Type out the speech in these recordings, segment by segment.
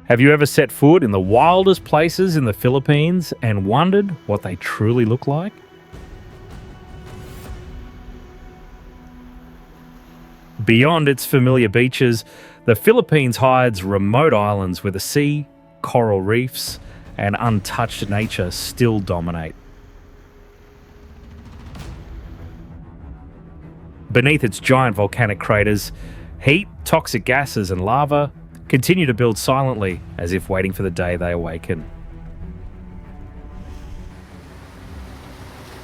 Have you ever set foot in the wildest places in the Philippines and wondered what they truly look like? Beyond its familiar beaches, the Philippines hides remote islands where the sea, coral reefs, and untouched nature still dominate. Beneath its giant volcanic craters, heat, toxic gases, and lava continue to build silently as if waiting for the day they awaken.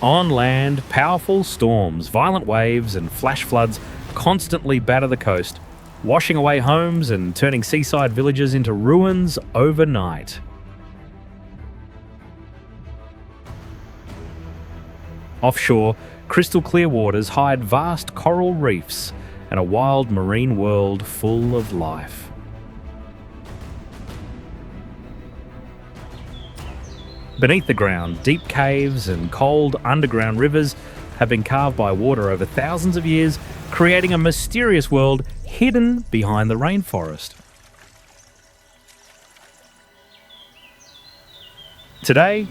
On land, powerful storms, violent waves, and flash floods constantly batter the coast, washing away homes and turning seaside villages into ruins overnight. Offshore, crystal clear waters hide vast coral reefs and a wild marine world full of life. Beneath the ground, deep caves and cold underground rivers have been carved by water over thousands of years, creating a mysterious world hidden behind the rainforest. Today,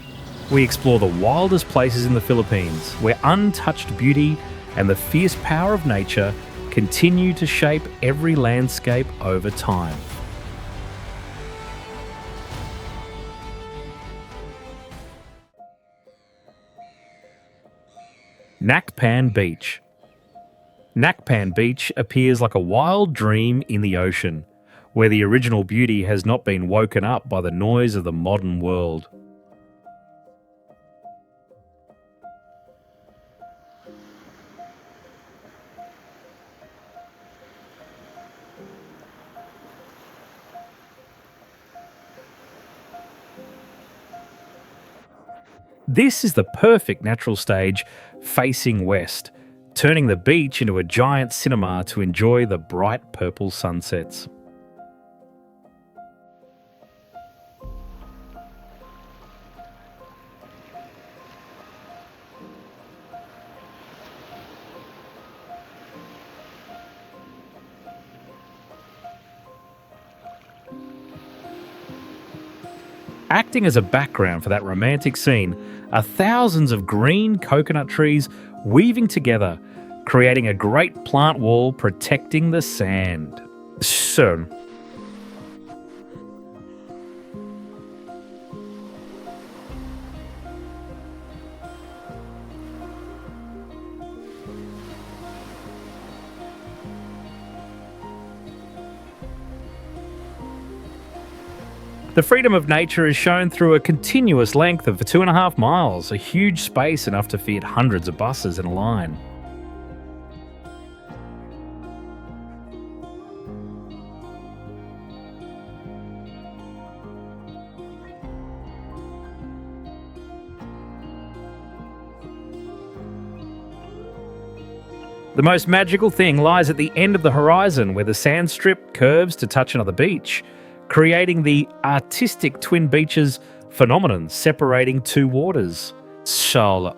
we explore the wildest places in the Philippines, where untouched beauty and the fierce power of nature continue to shape every landscape over time. Nakpan Beach. Nakpan Beach appears like a wild dream in the ocean, where the original beauty has not been woken up by the noise of the modern world. This is the perfect natural stage facing west, turning the beach into a giant cinema to enjoy the bright purple sunsets. Acting as a background for that romantic scene are thousands of green coconut trees weaving together, creating a great plant wall protecting the sand. So, the freedom of nature is shown through a continuous length of 2.5 miles, a huge space enough to fit hundreds of buses in a line. The most magical thing lies at the end of the horizon, where the sand strip curves to touch another beach, creating the artistic twin beaches phenomenon separating two waters. So,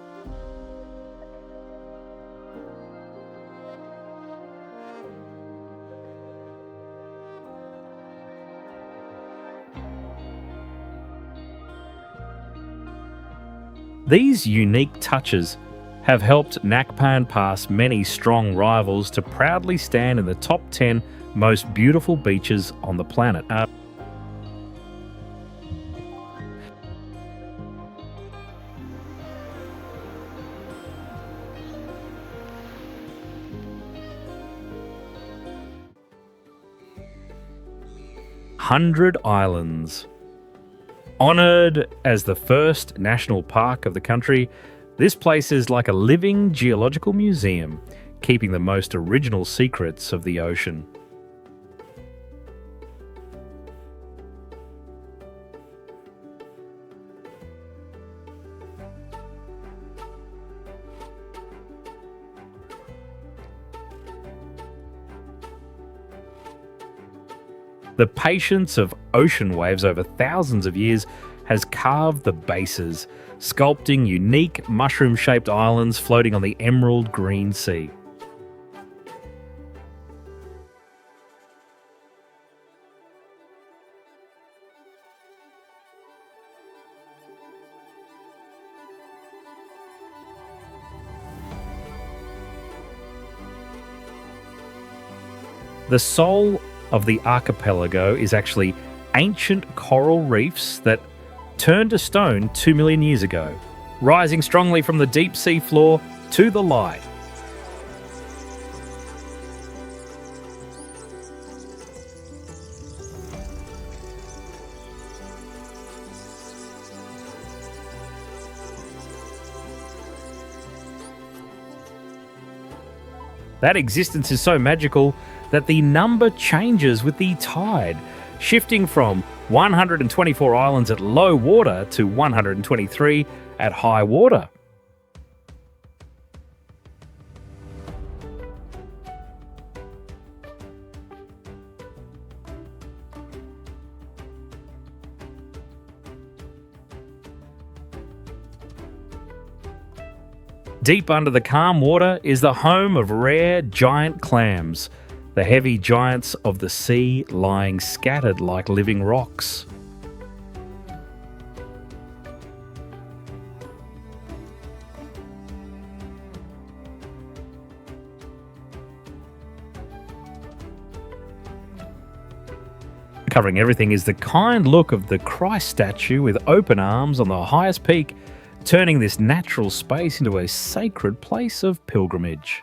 these unique touches have helped Nakpan pass many strong rivals to proudly stand in the top 10 most beautiful beaches on the planet. 100 Islands. Honoured as the first national park of the country, this place is like a living geological museum, keeping the most original secrets of the ocean. The patience of ocean waves over thousands of years has carved the bases, sculpting unique mushroom-shaped islands floating on the emerald green sea. The soul of the archipelago is actually ancient coral reefs that turned to stone 2 million years ago, rising strongly from the deep sea floor to the light. That existence is so magical that the number changes with the tide, shifting from 124 islands at low water to 123 at high water. Deep under the calm water is the home of rare giant clams, the heavy giants of the sea lying scattered like living rocks. Covering everything is the kind look of the Christ statue with open arms on the highest peak, turning this natural space into a sacred place of pilgrimage.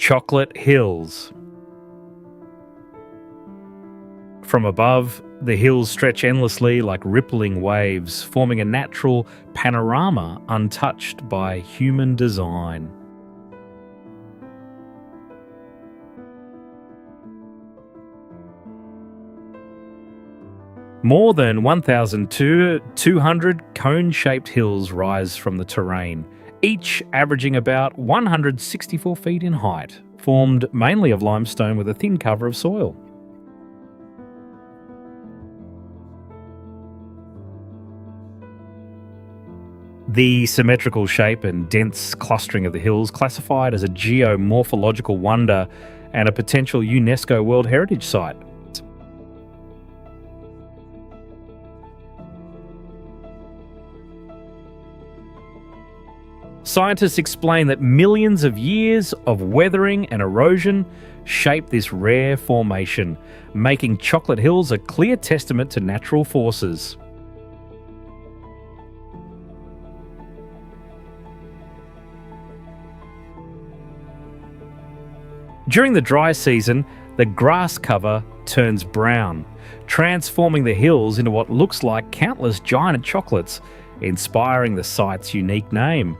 Chocolate Hills. From above, the hills stretch endlessly like rippling waves, forming a natural panorama untouched by human design. More than 1,200 cone-shaped hills rise from the terrain, each averaging about 164 feet in height, formed mainly of limestone with a thin cover of soil. The symmetrical shape and dense clustering of the hills classified as a geomorphological wonder and a potential UNESCO World Heritage Site. Scientists explain that millions of years of weathering and erosion shape this rare formation, making Chocolate Hills a clear testament to natural forces. During the dry season, the grass cover turns brown, transforming the hills into what looks like countless giant chocolates, inspiring the site's unique name.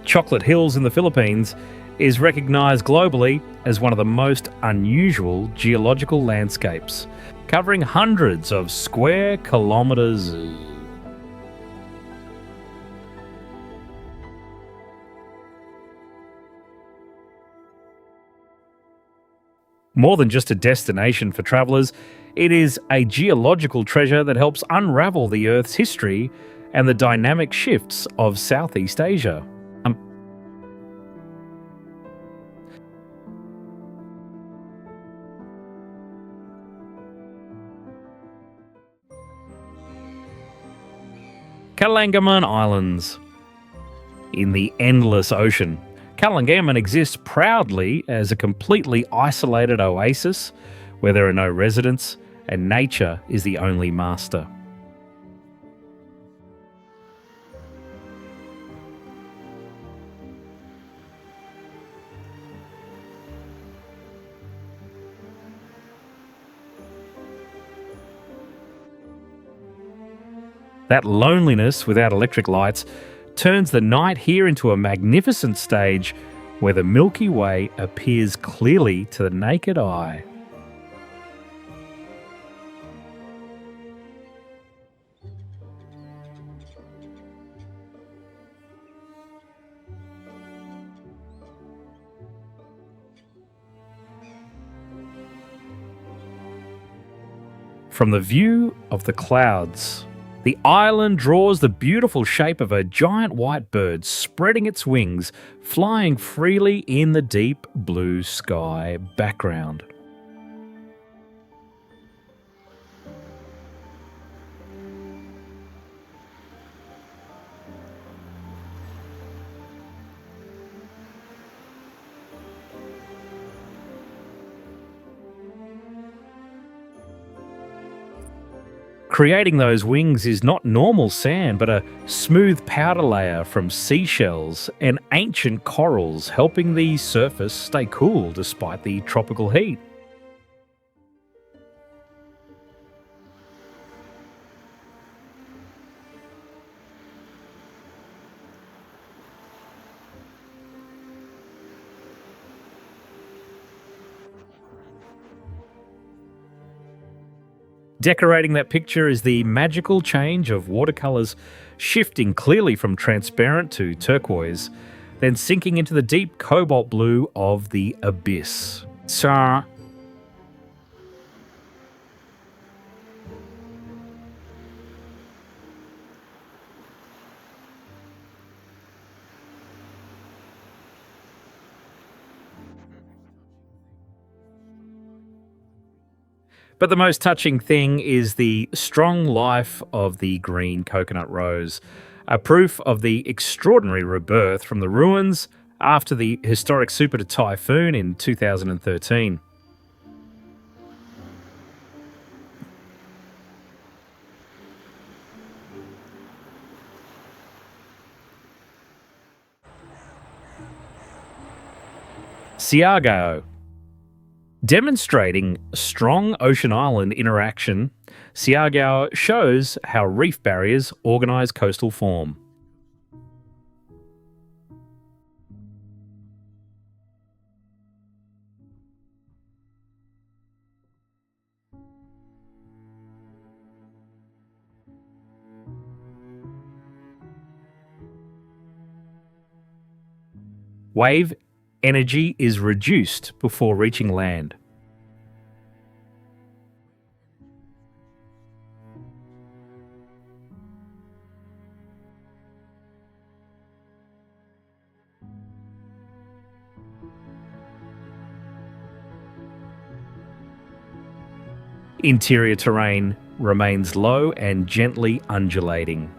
Chocolate Hills in the Philippines is recognised globally as one of the most unusual geological landscapes, covering hundreds of square kilometres. More than just a destination for travellers, it is a geological treasure that helps unravel the Earth's history and the dynamic shifts of Southeast Asia. Kalangaman Islands. In the endless ocean, Kalangaman exists proudly as a completely isolated oasis where there are no residents and nature is the only master. That loneliness without electric lights turns the night here into a magnificent stage where the Milky Way appears clearly to the naked eye. From the view of the clouds, The island draws the beautiful shape of a giant white bird spreading its wings, flying freely in the deep blue sky background. Creating those wings is not normal sand, but a smooth powder layer from seashells and ancient corals, helping the surface stay cool despite the tropical heat. Decorating that picture is the magical change of watercolours shifting clearly from transparent to turquoise, then sinking into the deep cobalt blue of the abyss. So, but the most touching thing is the strong life of the green coconut rose, a proof of the extraordinary rebirth from the ruins after the historic Super typhoon in 2013. Siargao. Demonstrating strong ocean island interaction, Siargao shows how reef barriers organise coastal form. Wave energy is reduced before reaching land. Interior terrain remains low and gently undulating.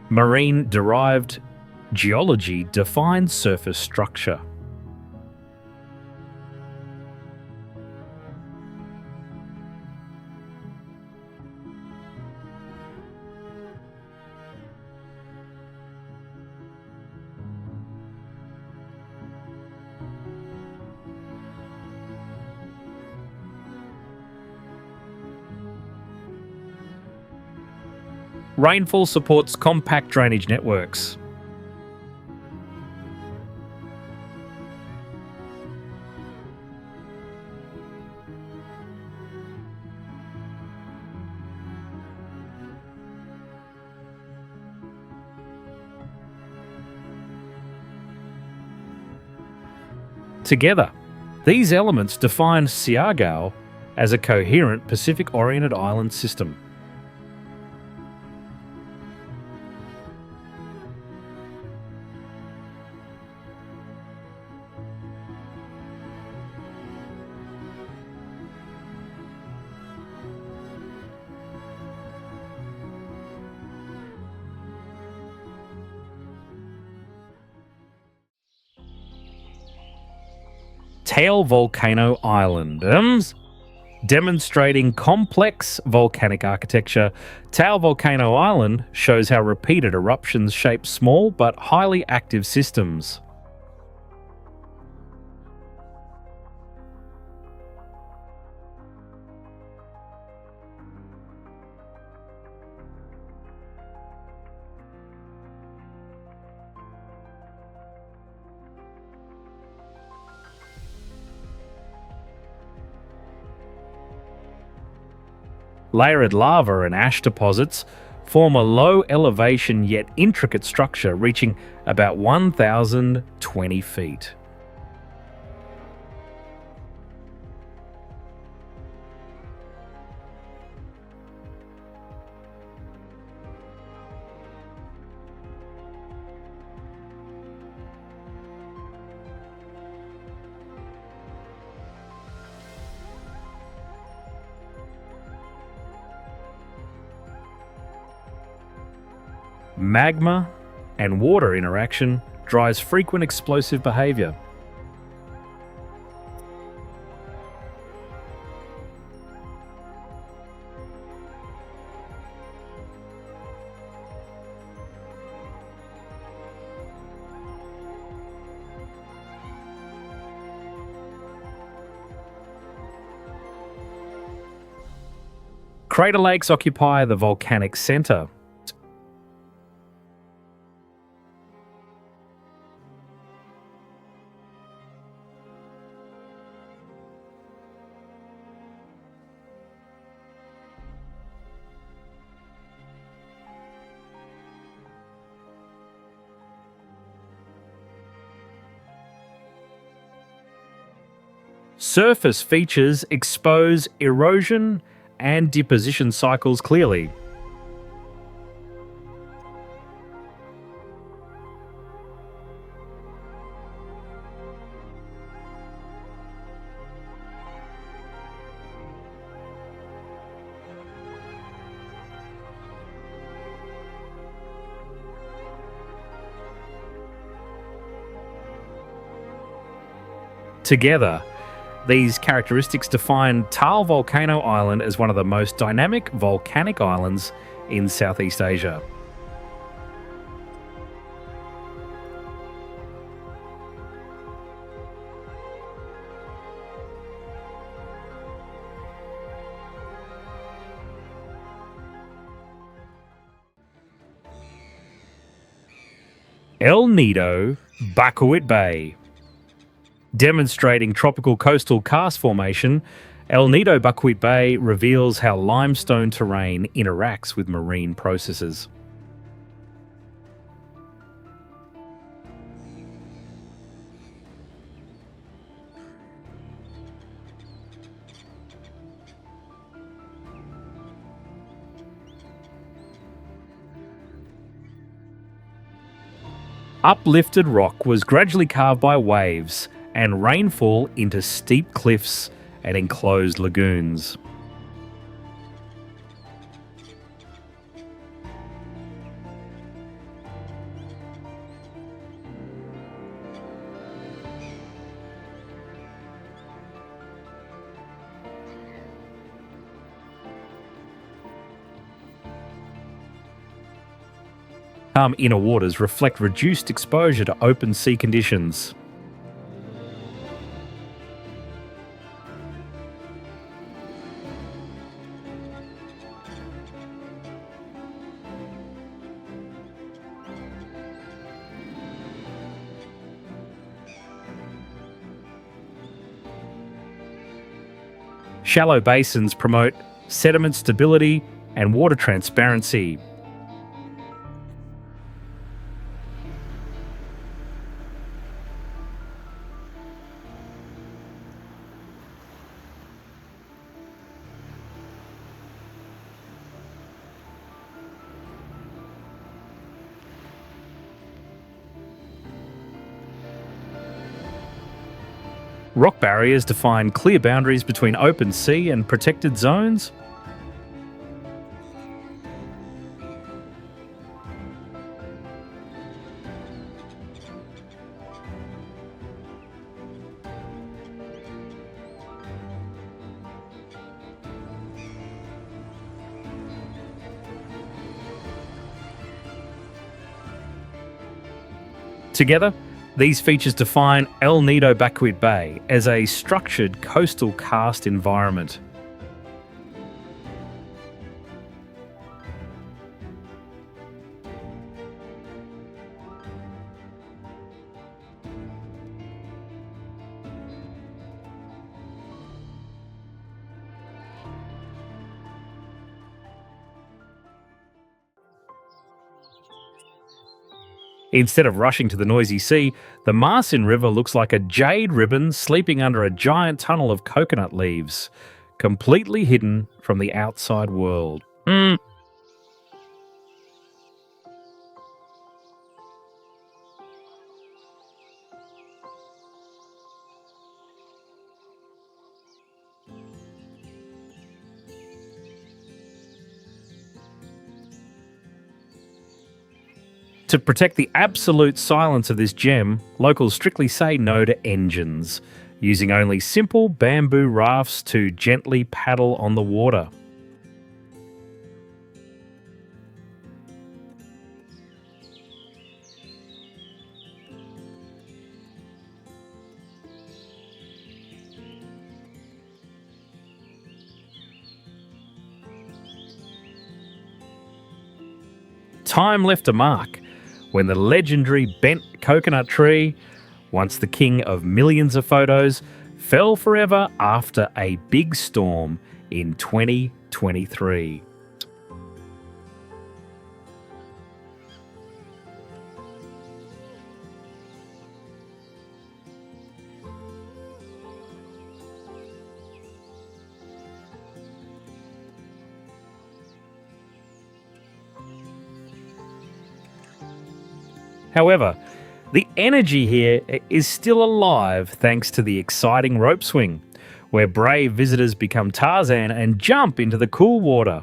Marine derived geology defines surface structure. Rainfall supports compact drainage networks. Together, these elements define Siargao as a coherent Pacific-oriented island system. Tail Volcano Island. Demonstrating complex volcanic architecture, Tail Volcano Island shows how repeated eruptions shape small but highly active systems. Layered lava and ash deposits form a low elevation yet intricate structure reaching about 1,020 feet. Magma and water interaction drives frequent explosive behavior. Crater lakes occupy the volcanic center. Surface features expose erosion and deposition cycles clearly. Together, these characteristics define Taal Volcano Island as one of the most dynamic volcanic islands in Southeast Asia. El Nido, Buckwheat Bay. Demonstrating tropical coastal karst formation, El Nido Buckwheat Bay reveals how limestone terrain interacts with marine processes. Uplifted rock was gradually carved by waves and rainfall into steep cliffs and enclosed lagoons. Calm inner waters reflect reduced exposure to open sea conditions. Shallow basins promote sediment stability and water transparency. Rock barriers define clear boundaries between open sea and protected zones. Together, these features define El Nido Buckwheat Bay as a structured coastal karst environment. Instead of rushing to the noisy sea, the Marsin River looks like a jade ribbon sleeping under a giant tunnel of coconut leaves, completely hidden from the outside world. To protect the absolute silence of this gem, locals strictly say no to engines, using only simple bamboo rafts to gently paddle on the water. Time left a mark when the legendary bent coconut tree, once the king of millions of photos, fell forever after a big storm in 2023. However, the energy here is still alive thanks to the exciting rope swing, where brave visitors become Tarzan and jump into the cool water.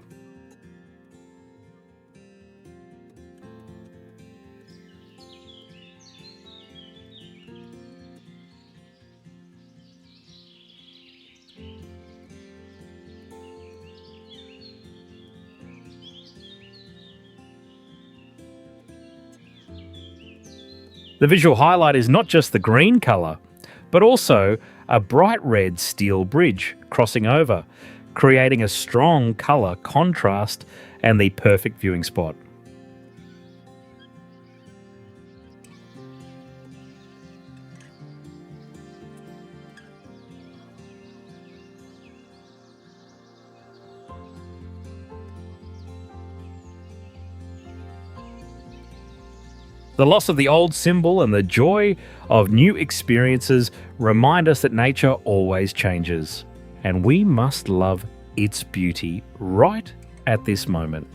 The visual highlight is not just the green colour, but also a bright red steel bridge crossing over, creating a strong colour contrast and the perfect viewing spot. The loss of the old symbol and the joy of new experiences remind us that nature always changes, and we must love its beauty right at this moment.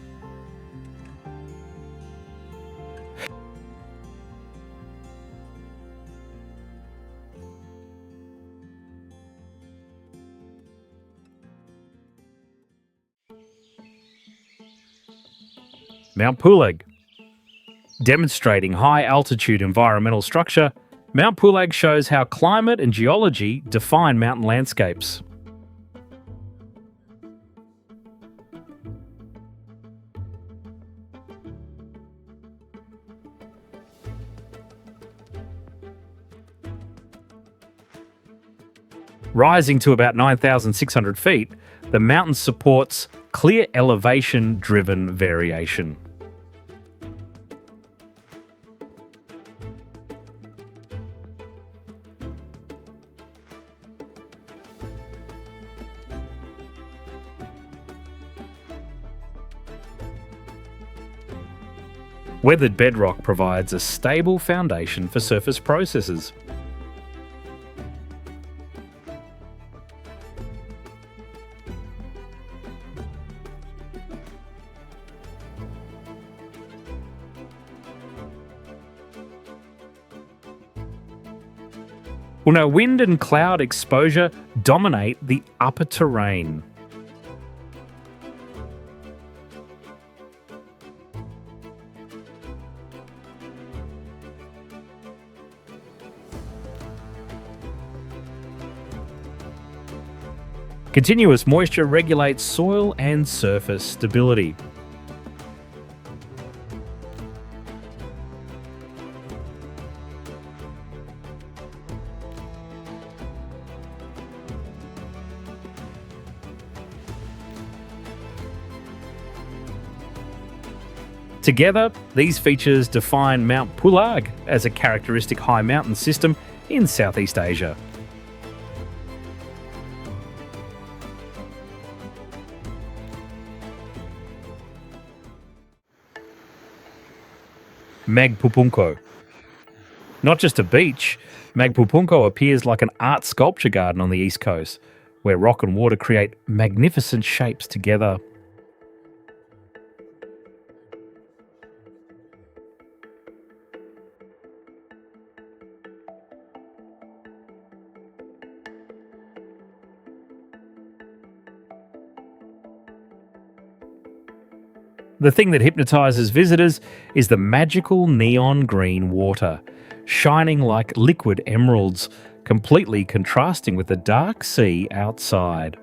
Mount Pulag. Demonstrating high-altitude environmental structure, Mount Pulag shows how climate and geology define mountain landscapes. Rising to about 9,600 feet, the mountain supports clear elevation-driven variation. Weathered bedrock provides a stable foundation for surface processes. Well, now wind and cloud exposure dominate the upper terrain. Continuous moisture regulates soil and surface stability. Together, these features define Mount Pulag as a characteristic high mountain system in Southeast Asia. Magpupunko. Not just a beach, Magpupunko appears like an art sculpture garden on the east coast, where rock and water create magnificent shapes together. The thing that hypnotises visitors is the magical neon green water, shining like liquid emeralds, completely contrasting with the dark sea outside.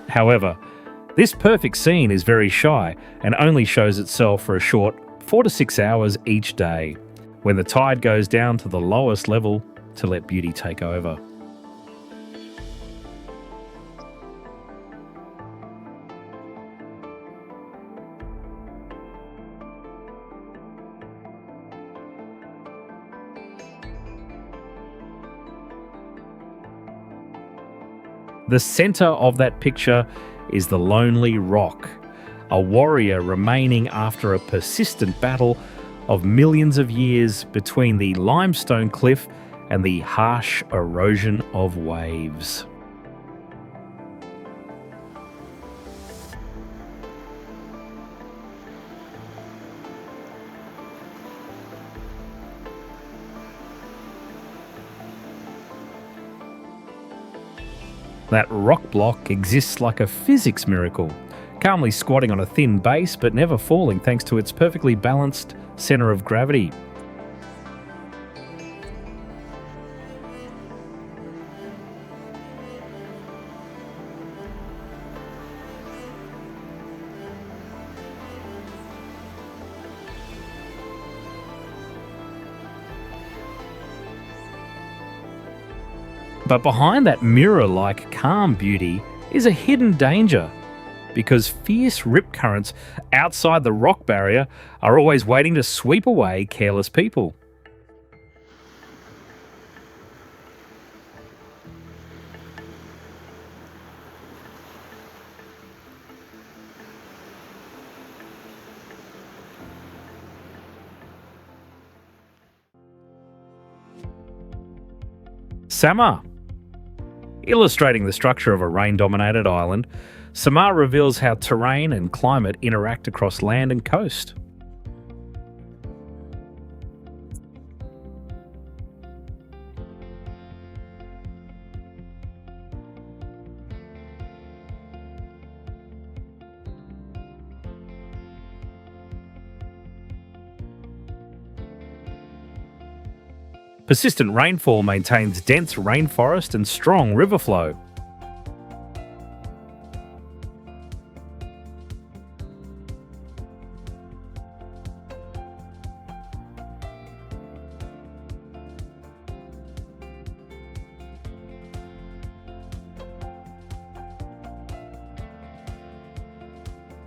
However, this perfect scene is very shy and only shows itself for a short 4 to 6 hours each day, when the tide goes down to the lowest level to let beauty take over. The centre of that picture is the lonely rock, a warrior remaining after a persistent battle of millions of years between the limestone cliff and the harsh erosion of waves. That rock block exists like a physics miracle, calmly squatting on a thin base but never falling thanks to its perfectly balanced centre of gravity. But behind that mirror-like calm beauty is a hidden danger, because fierce rip currents outside the rock barrier are always waiting to sweep away careless people. Samar. Illustrating the structure of a rain-dominated island, Samar reveals how terrain and climate interact across land and coast. Persistent rainfall maintains dense rainforest and strong river flow.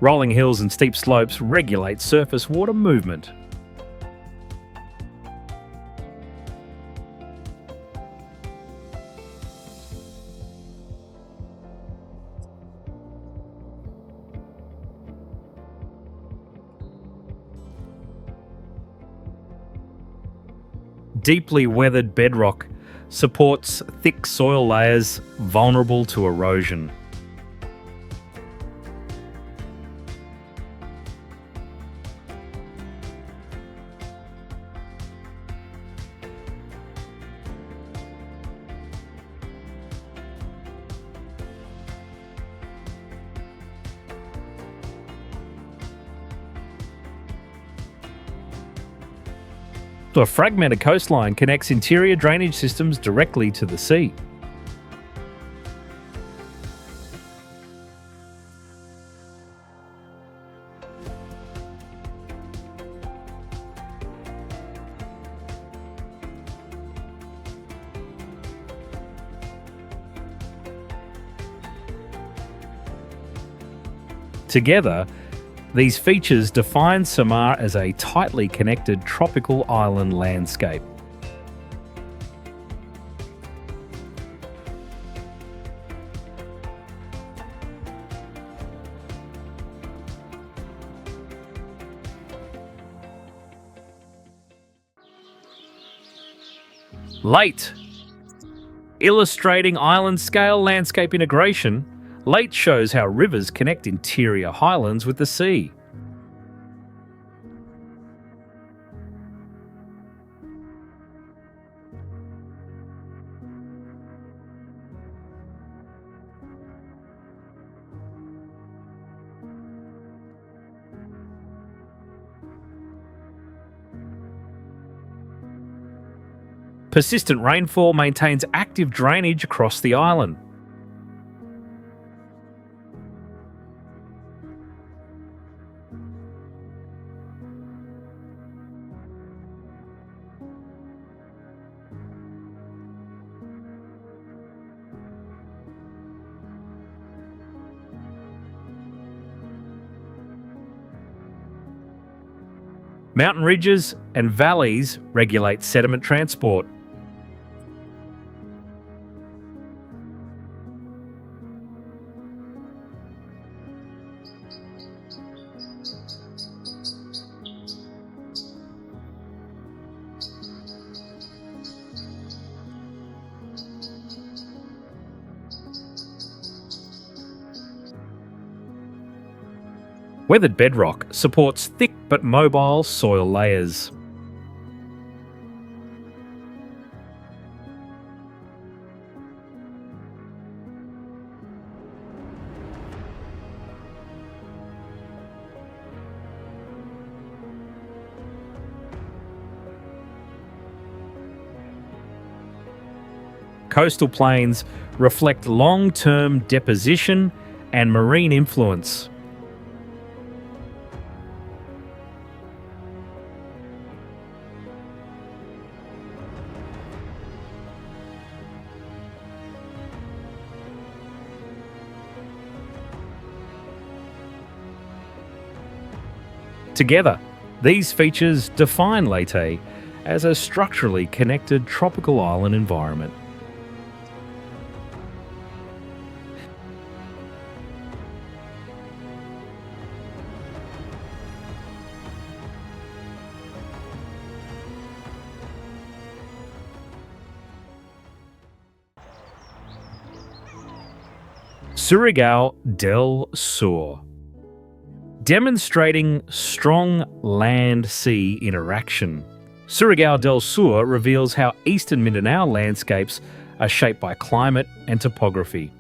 Rolling hills and steep slopes regulate surface water movement. Deeply weathered bedrock supports thick soil layers vulnerable to erosion. A fragmented coastline connects interior drainage systems directly to the sea. Together, These features define Samar as a tightly connected tropical island landscape. Late. Illustrating island-scale landscape integration, Late shows how rivers connect interior highlands with the sea. Persistent rainfall maintains active drainage across the island. Mountain ridges and valleys regulate sediment transport. Weathered bedrock supports thick but mobile soil layers. Coastal plains reflect long-term deposition and marine influence. Together, these features define Leyte as a structurally connected tropical island environment. Surigao del Sur. Demonstrating strong land-sea interaction. Surigao del Sur reveals how eastern Mindanao landscapes are shaped by climate and topography.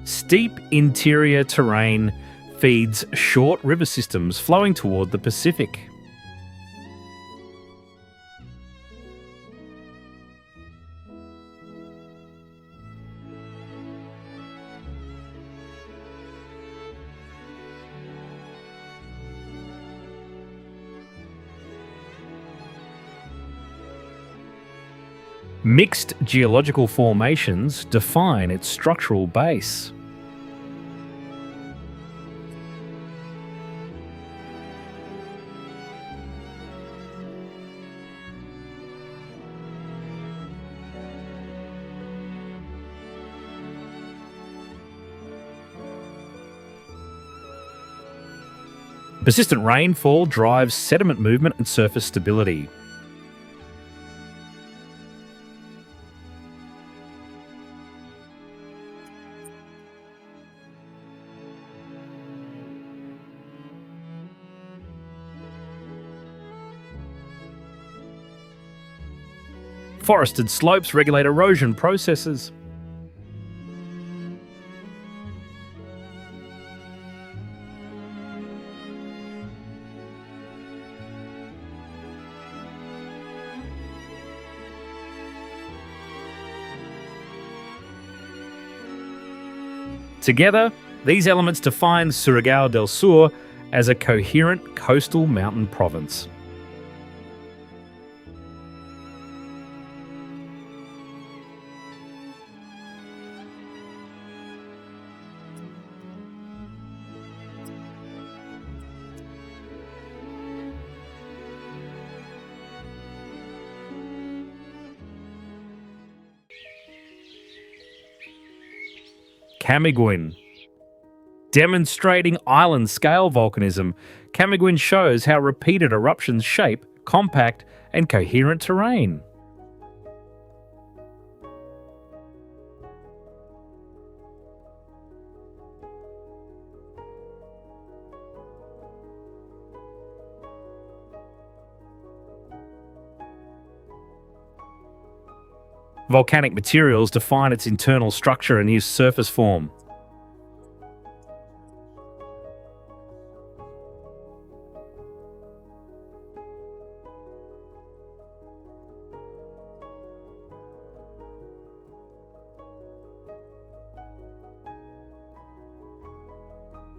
Steep interior terrain feeds short river systems flowing toward the Pacific. Mixed geological formations define its structural base. Persistent rainfall drives sediment movement and surface stability. Forested slopes regulate erosion processes. Together, these elements define Surigao del Sur as a coherent coastal mountain province. Camiguin. Demonstrating island-scale volcanism, Camiguin shows how repeated eruptions shape compact and coherent terrain. Volcanic materials define its internal structure and use surface form.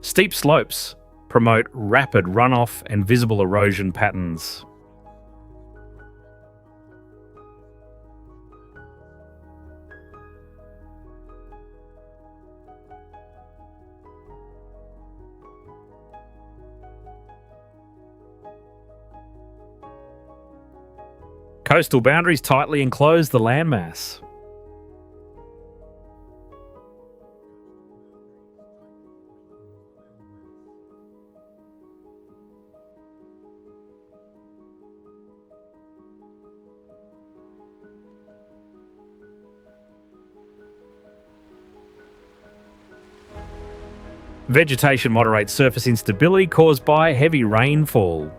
Steep slopes promote rapid runoff and visible erosion patterns. Coastal boundaries tightly enclose the landmass. Vegetation moderates surface instability caused by heavy rainfall.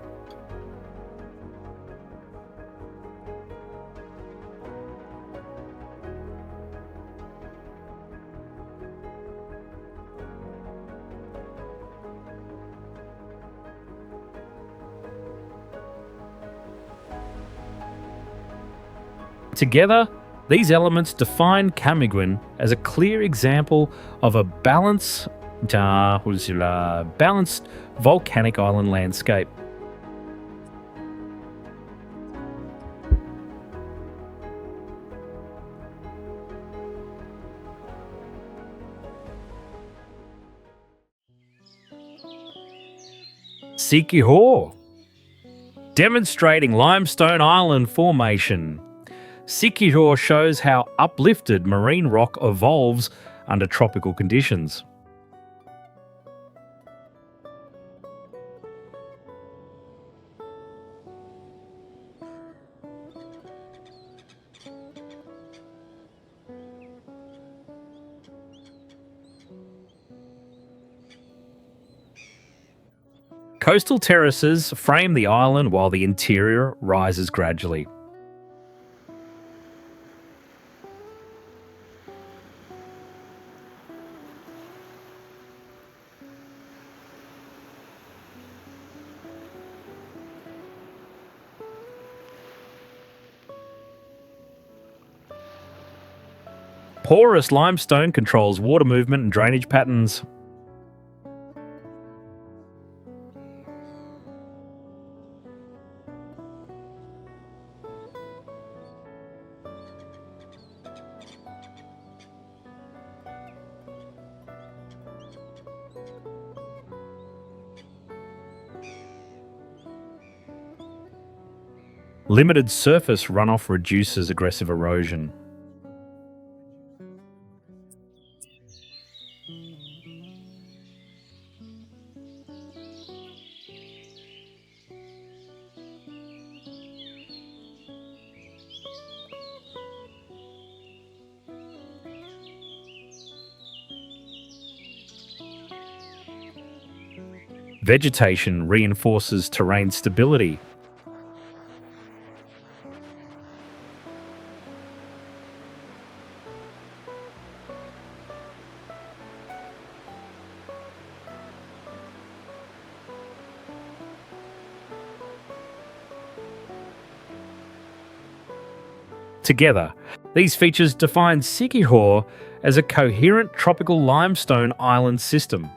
Together, these elements define Camiguin as a clear example of a balanced volcanic island landscape. Siquijor, demonstrating limestone island formation. Siquijor shows how uplifted marine rock evolves under tropical conditions. Coastal terraces frame the island while the interior rises gradually. Porous limestone controls water movement and drainage patterns. Limited surface runoff reduces aggressive erosion. Vegetation reinforces terrain stability. Together, these features define Siquijor as a coherent tropical limestone island system.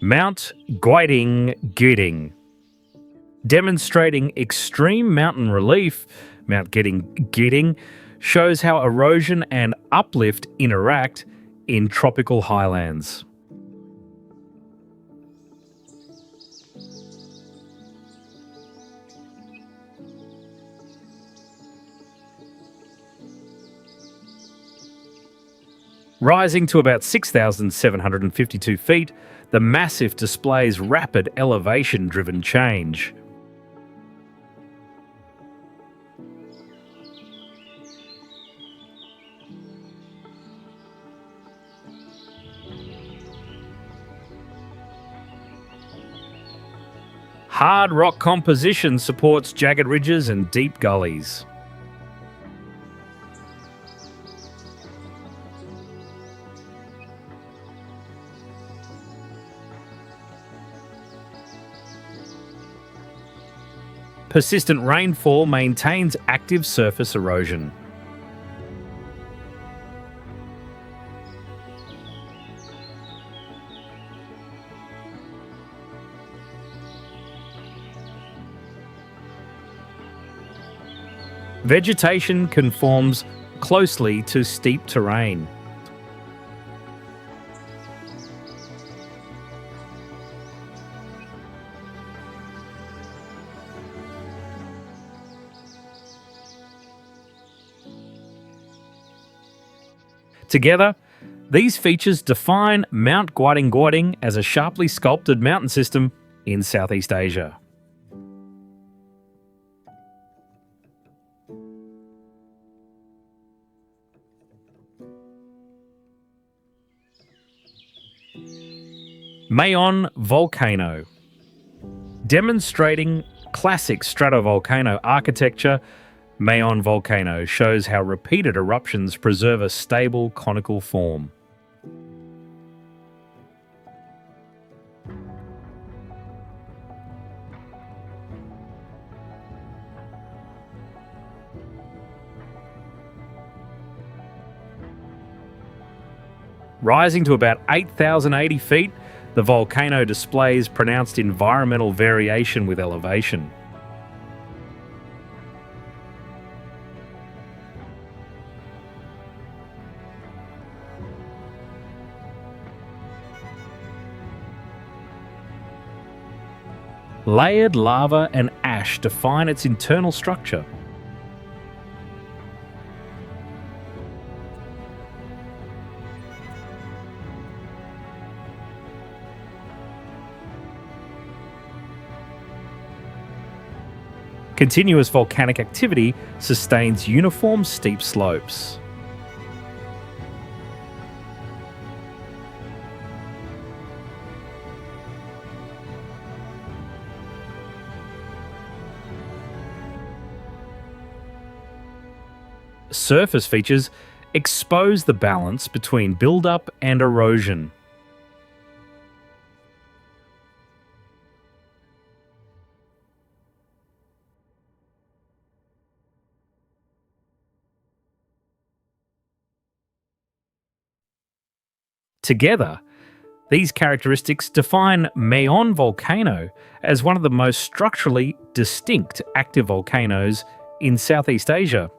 Mount Guiding. Demonstrating extreme mountain relief, Mount Gidding shows how erosion and uplift interact in tropical highlands. Rising to about 6,752 feet, the massif displays rapid elevation-driven change. Hard rock composition supports jagged ridges and deep gullies. Persistent rainfall maintains active surface erosion. Vegetation conforms closely to steep terrain. Together, these features define Mount Guiding as a sharply sculpted mountain system in Southeast Asia. Mayon Volcano. Demonstrating classic stratovolcano architecture, Mayon Volcano shows how repeated eruptions preserve a stable conical form. Rising to about 8,080 feet, the volcano displays pronounced environmental variation with elevation. Layered lava and ash define its internal structure. Continuous volcanic activity sustains uniform steep slopes. Surface features expose the balance between buildup and erosion. Together, these characteristics define Mayon Volcano as one of the most structurally distinct active volcanoes in Southeast Asia.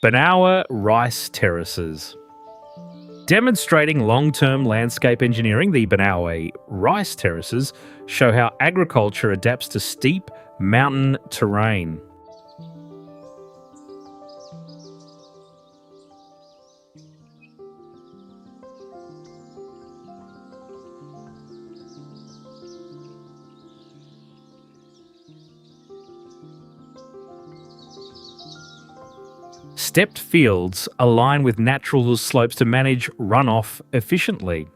Banawa Rice Terraces. Demonstrating long-term landscape engineering, the Banawa rice terraces show how agriculture adapts to steep mountain terrain. Stepped fields align with natural slopes to manage runoff efficiently.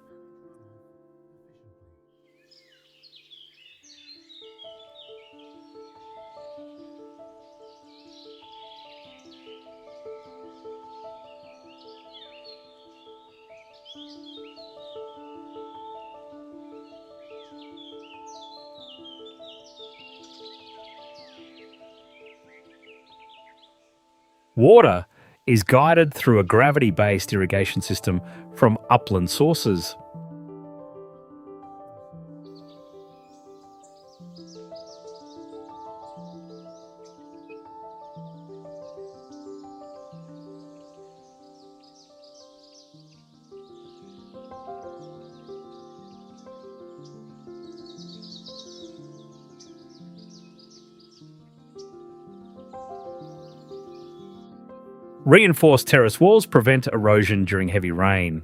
Water is guided through a gravity based irrigation system from upland sources. Reinforced terrace walls prevent erosion during heavy rain.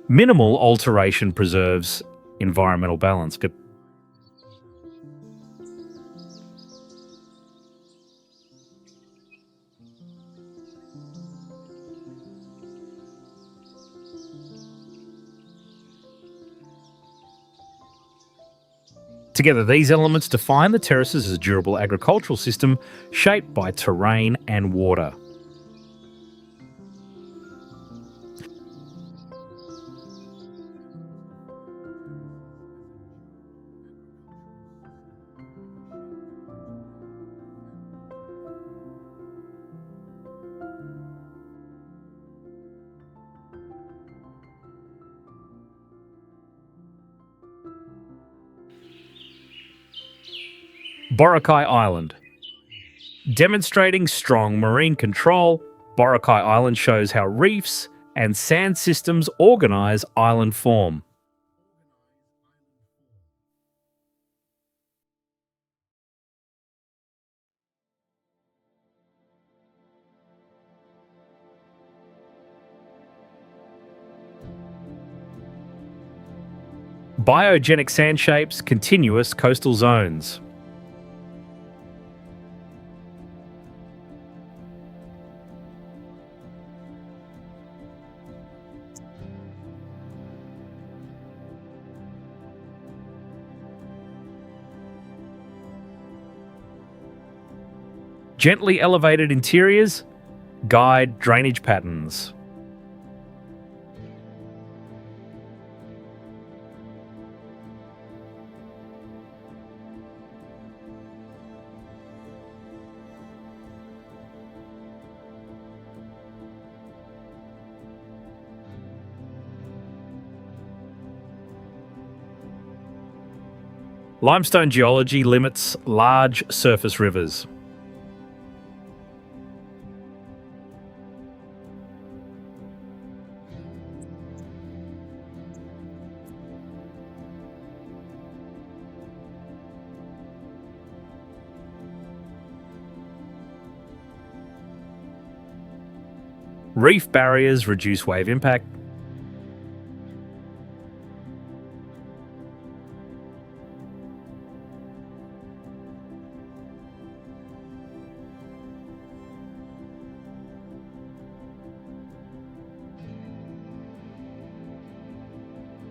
Minimal alteration preserves environmental balance. Together, these elements define the terraces as a durable agricultural system shaped by terrain and water. Boracay Island. Demonstrating strong marine control, Boracay Island shows how reefs and sand systems organise island form. Biogenic sand shapes, continuous coastal zones. Gently elevated interiors guide drainage patterns. Limestone geology limits large surface rivers. Reef barriers reduce wave impact.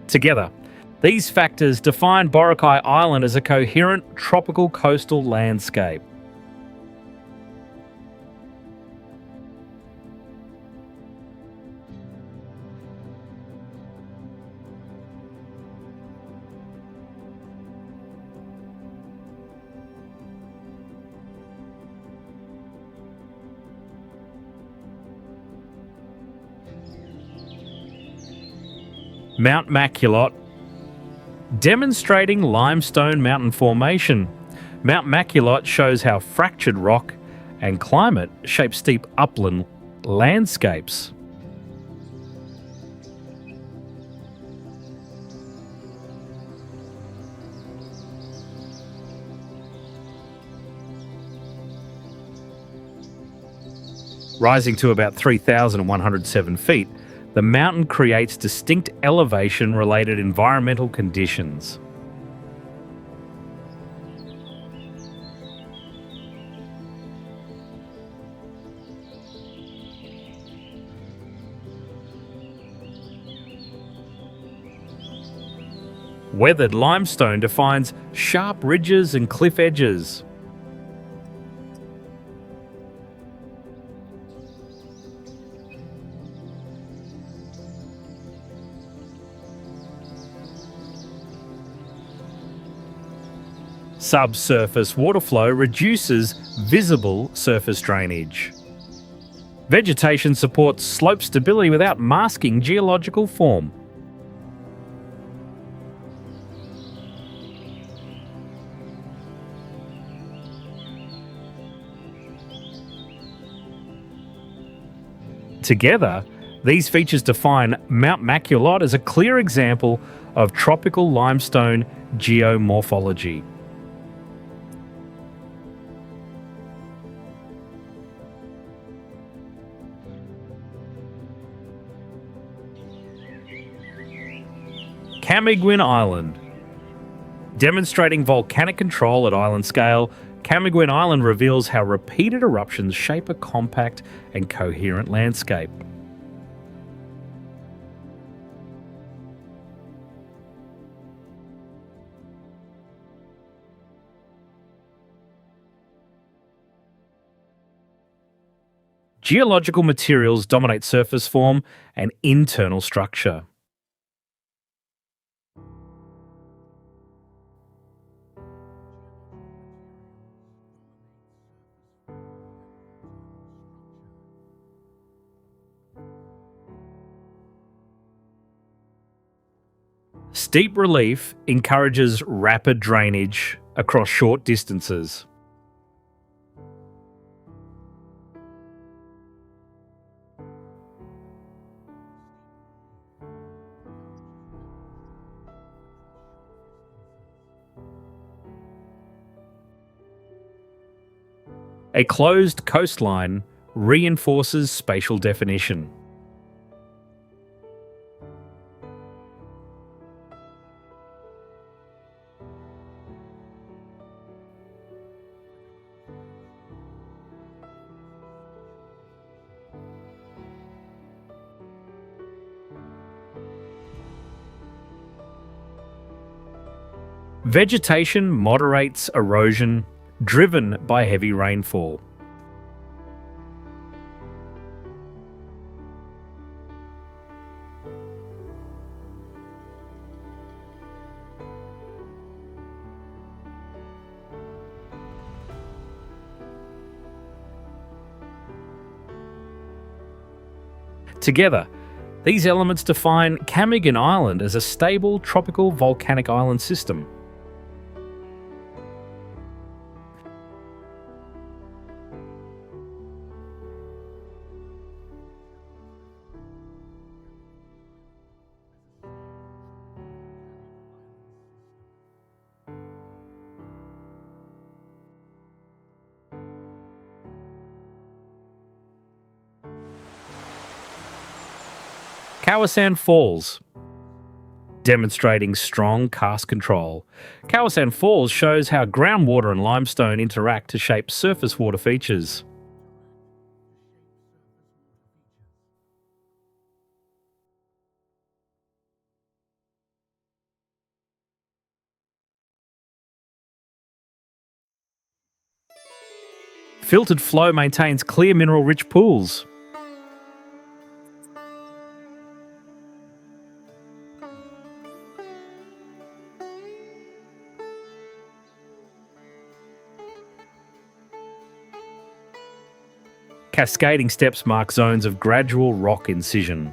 Together, these factors define Boracay Island as a coherent tropical coastal landscape. Mount Maculot, demonstrating limestone mountain formation. Mount Maculot shows how fractured rock and climate shape steep upland landscapes. Rising to about 3,107 feet, the mountain creates distinct elevation-related environmental conditions. Weathered limestone defines sharp ridges and cliff edges. Subsurface water flow reduces visible surface drainage. Vegetation supports slope stability without masking geological form. Together, these features define Mount Maculot as a clear example of tropical limestone geomorphology. Camiguin Island. Demonstrating volcanic control at island scale, Camiguin Island reveals how repeated eruptions shape a compact and coherent landscape. Geological materials dominate surface form and internal structure. Steep relief encourages rapid drainage across short distances. A closed coastline reinforces spatial definition. Vegetation moderates erosion, driven by heavy rainfall. Together, these elements define Camiguin Island as a stable tropical volcanic island system. Kawasan Falls. Demonstrating strong cast control, Kawasan Falls shows how groundwater and limestone interact to shape surface water features. Filtered flow maintains clear mineral-rich pools. Cascading steps mark zones of gradual rock incision.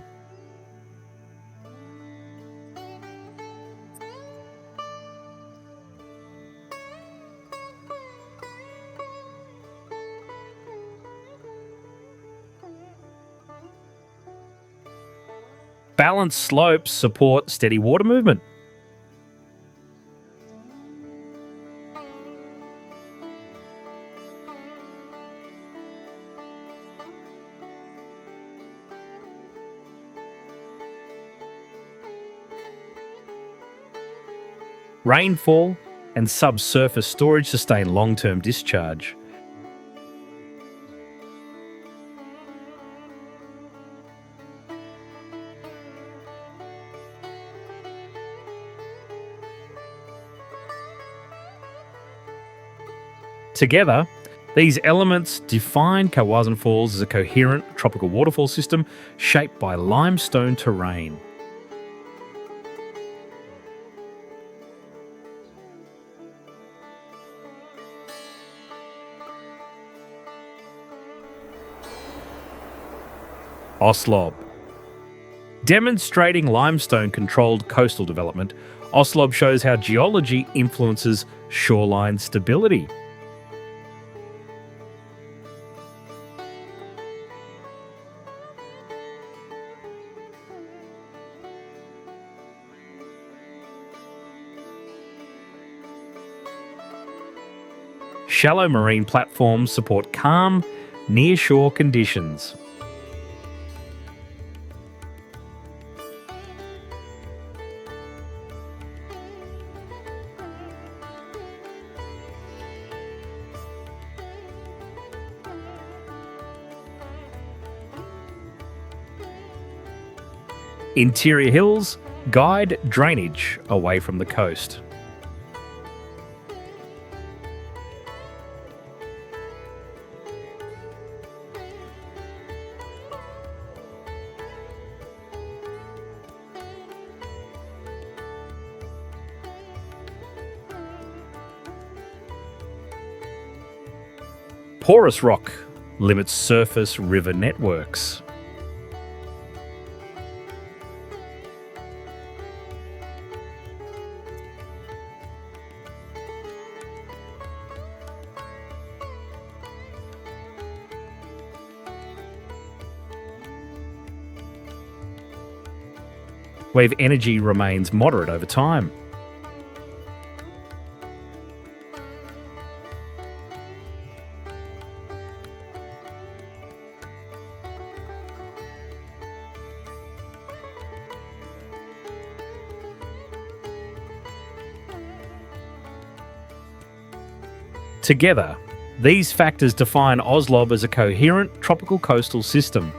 Balanced slopes support steady water movement. Rainfall and subsurface storage sustain long-term discharge. Together, these elements define Kawasan Falls as a coherent tropical waterfall system shaped by limestone terrain. Oslob. Demonstrating limestone-controlled coastal development, Oslob shows how geology influences shoreline stability. Shallow marine platforms support calm, near-shore conditions. Interior hills guide drainage away from the coast. Porous rock limits surface river networks. Wave energy remains moderate over time. Together, these factors define Oslob as a coherent tropical coastal system.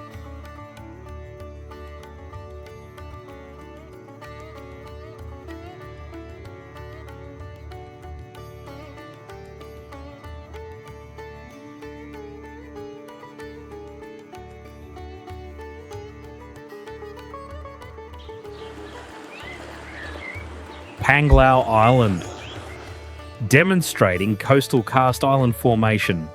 Panglao Island. Demonstrating coastal karst island formation,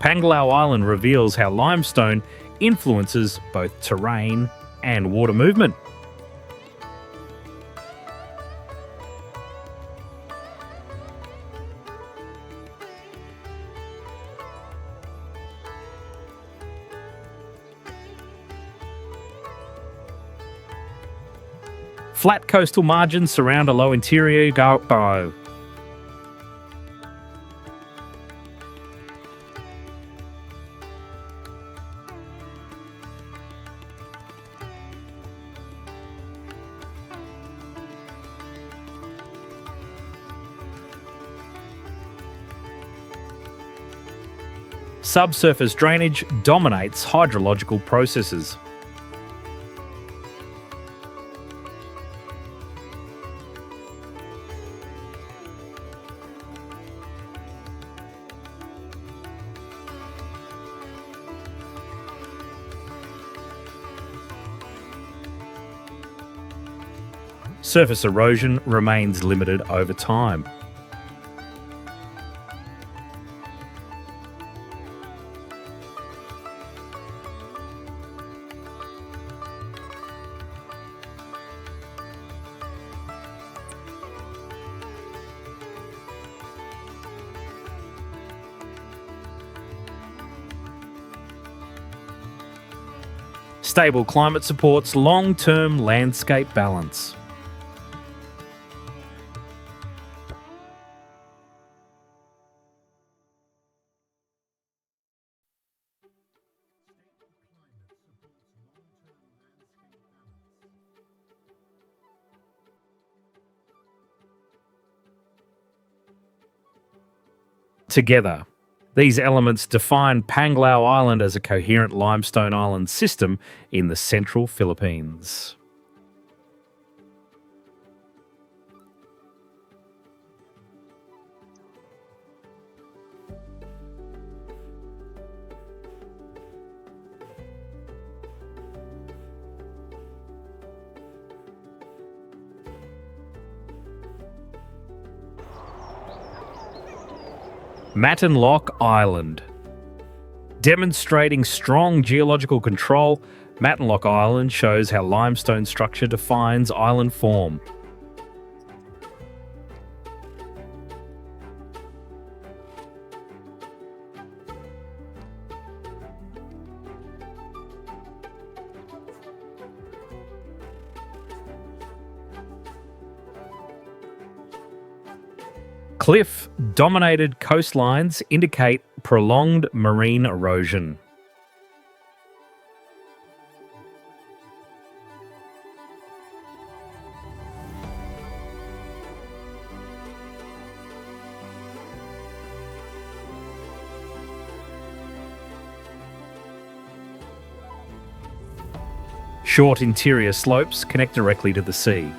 Panglao Island reveals how limestone influences both terrain and water movement. Flat coastal margins surround a low interior bow. Subsurface drainage dominates hydrological processes. Surface erosion remains limited over time. Stable climate supports long-term landscape balance. Together, these elements define Panglao Island as a coherent limestone island system in the central Philippines. Mountainous Island. Demonstrating strong geological control, Mountainous Island shows how limestone structure defines island form. Cliff-dominated coastlines indicate prolonged marine erosion. Short interior slopes connect directly to the sea.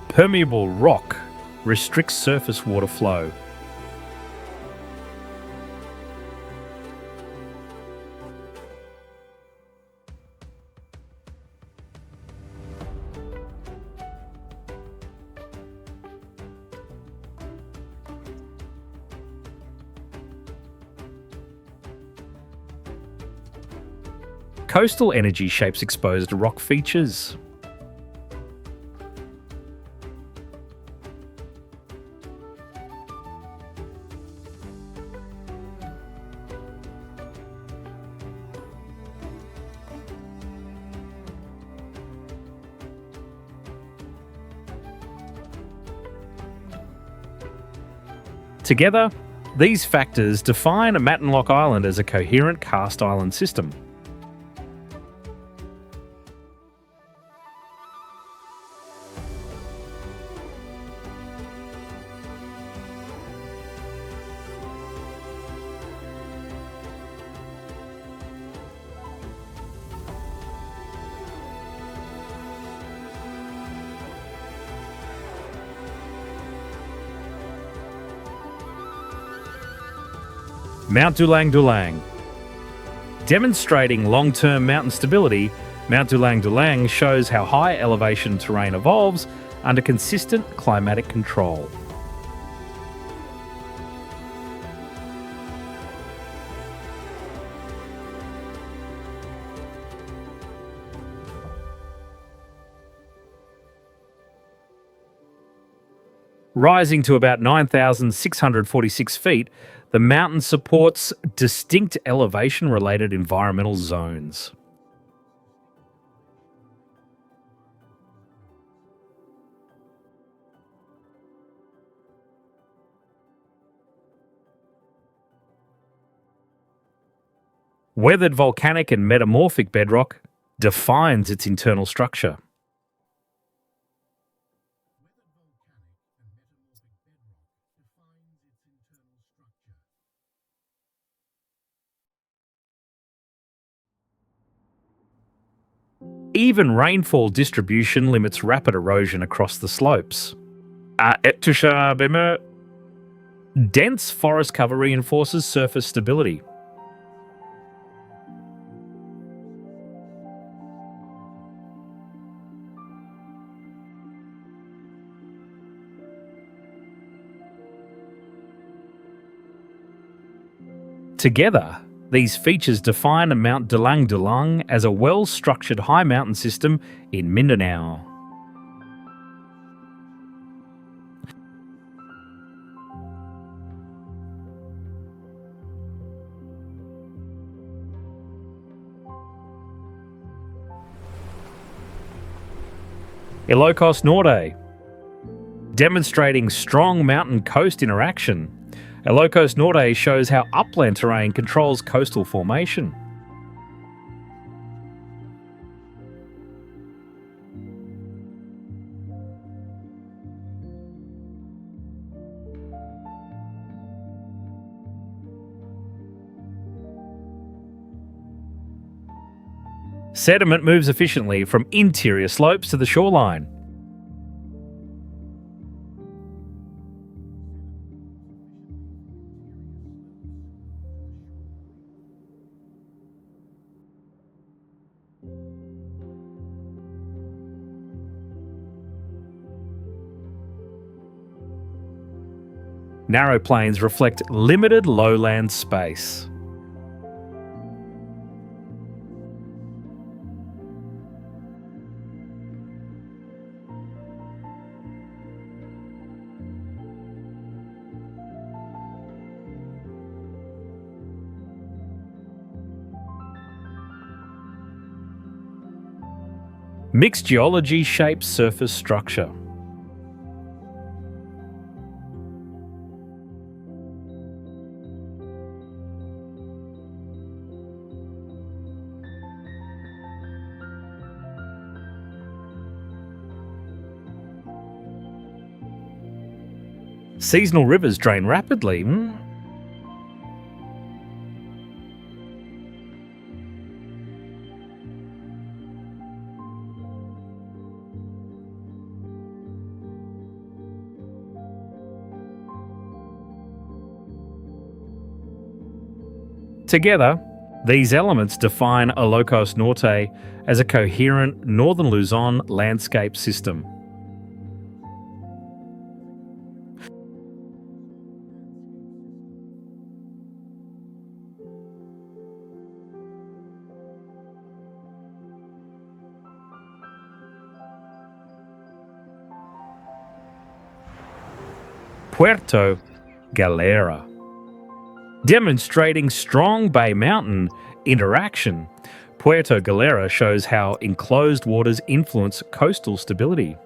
Permeable rock restricts surface water flow. Coastal energy shapes exposed rock features. Together, these factors define Mountainous Island as a coherent karst island system. Mount Dulang Dulang. Demonstrating long-term mountain stability, Mount Dulang Dulang shows how high elevation terrain evolves under consistent climatic control. Rising to about 9,646 feet, the mountain supports distinct elevation-related environmental zones. Weathered volcanic and metamorphic bedrock defines its internal structure. Even rainfall distribution limits rapid erosion across the slopes. Dense forest cover reinforces surface stability. Together, these features define Mount Dulang Dulang as a well-structured high mountain system in Mindanao. Ilocos Norte. Demonstrating strong mountain-coast interaction, Ilocos Norte shows how upland terrain controls coastal formation. Sediment moves efficiently from interior slopes to the shoreline. Narrow plains reflect limited lowland space. Mixed geology shapes surface structure. Seasonal rivers drain rapidly. Together, these elements define Ilocos Norte as a coherent northern Luzon landscape system. Puerto Galera. Demonstrating strong Bay Mountain interaction, Puerto Galera shows how enclosed waters influence coastal stability.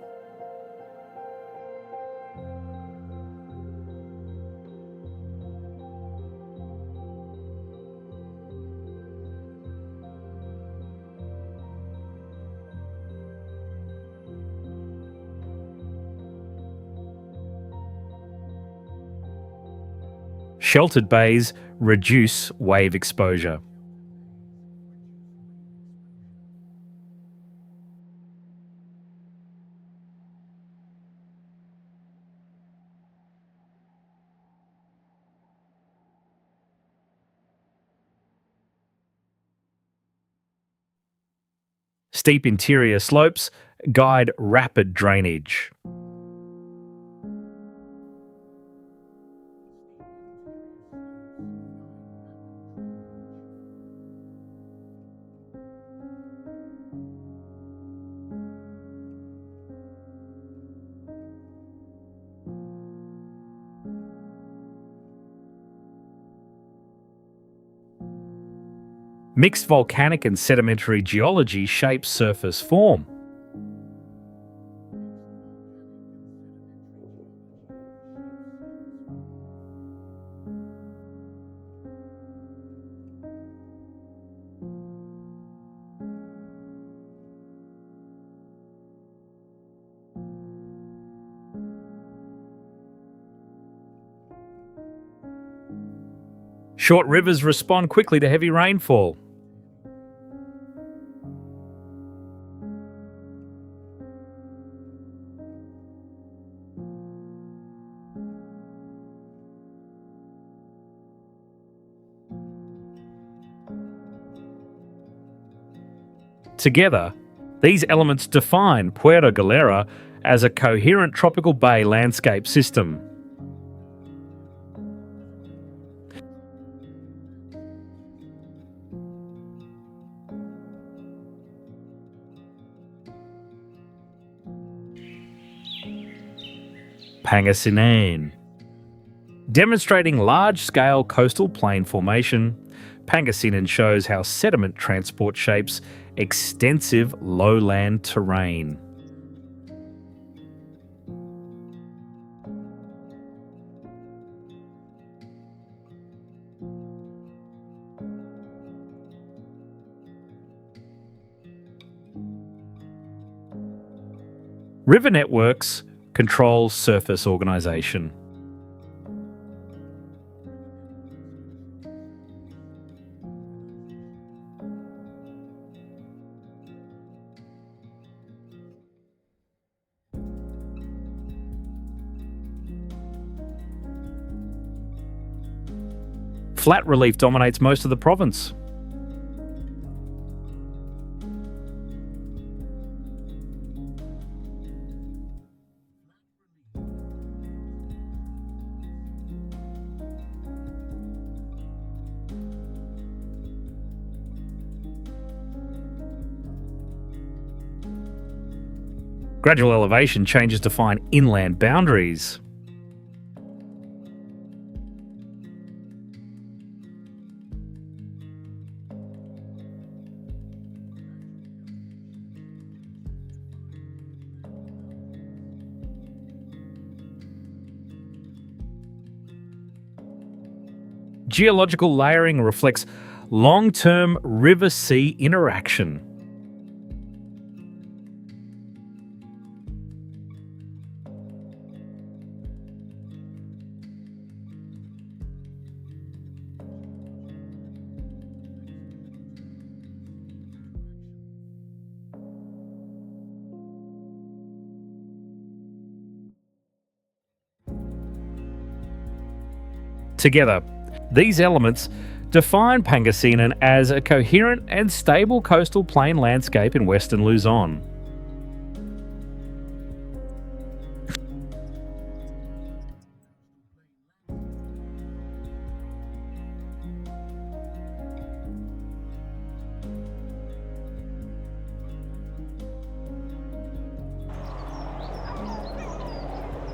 Sheltered bays reduce wave exposure. Steep interior slopes guide rapid drainage. Mixed volcanic and sedimentary geology shapes surface form. Short rivers respond quickly to heavy rainfall. Together, these elements define Puerto Galera as a coherent tropical bay landscape system. Pangasinan. Demonstrating large-scale coastal plain formation, Pangasinan shows how sediment transport shapes extensive lowland terrain. River networks control surface organisation. Flat relief dominates most of the province. Gradual elevation changes define inland boundaries. Geological layering reflects long-term river-sea interaction. Together, these elements define Pangasinan as a coherent and stable coastal plain landscape in western Luzon.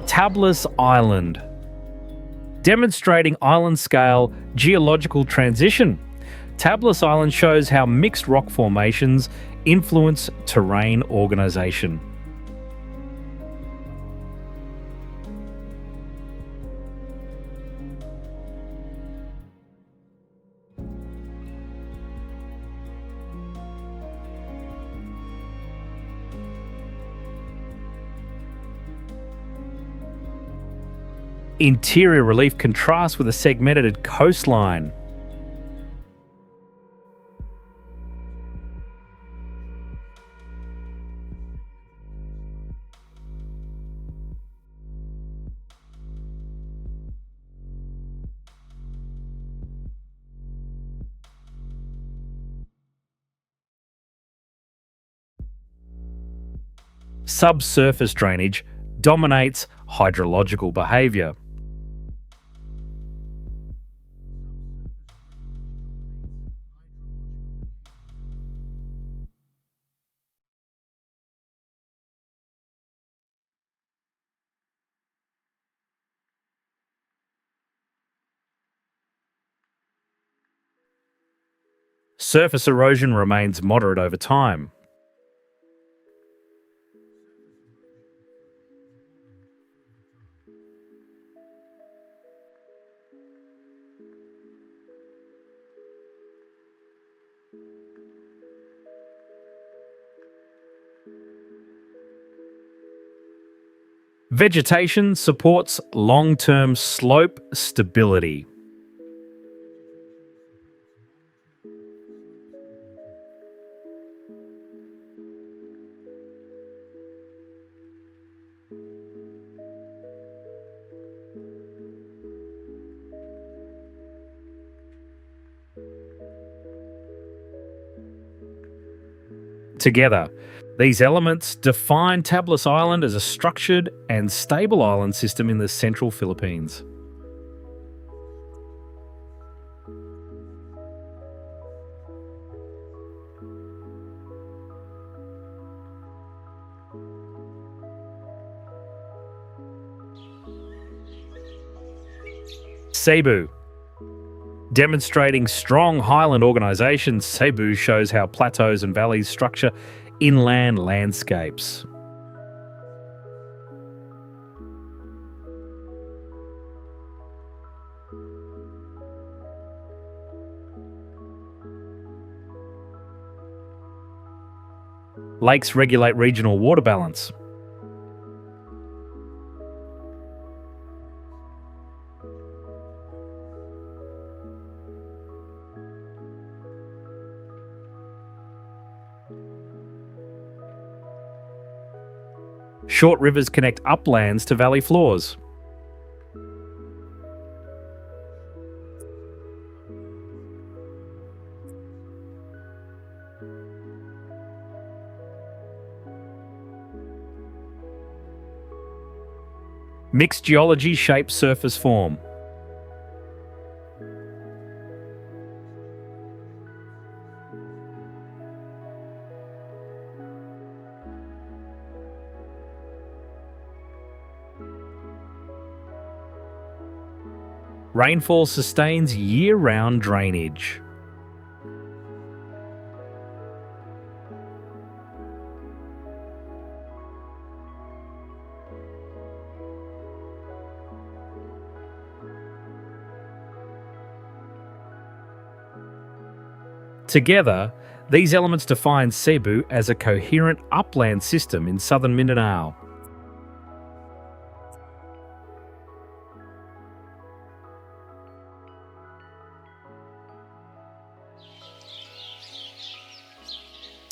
Tablas Island, demonstrating island-scale geological transition. Tablas Island shows how mixed rock formations influence terrain organisation. Interior relief contrasts with a segmented coastline. Subsurface drainage dominates hydrological behaviour. Surface erosion remains moderate over time. Vegetation supports long-term slope stability. Together, these elements define Tablas Island as a structured and stable island system in the central Philippines. Cebu. Demonstrating strong highland organisation, Cebu shows how plateaus and valleys structure inland landscapes. Lakes regulate regional water balance. Short rivers connect uplands to valley floors. Mixed geology shapes surface form. Rainfall sustains year-round drainage. Together, these elements define Cebu as a coherent upland system in southern Mindanao.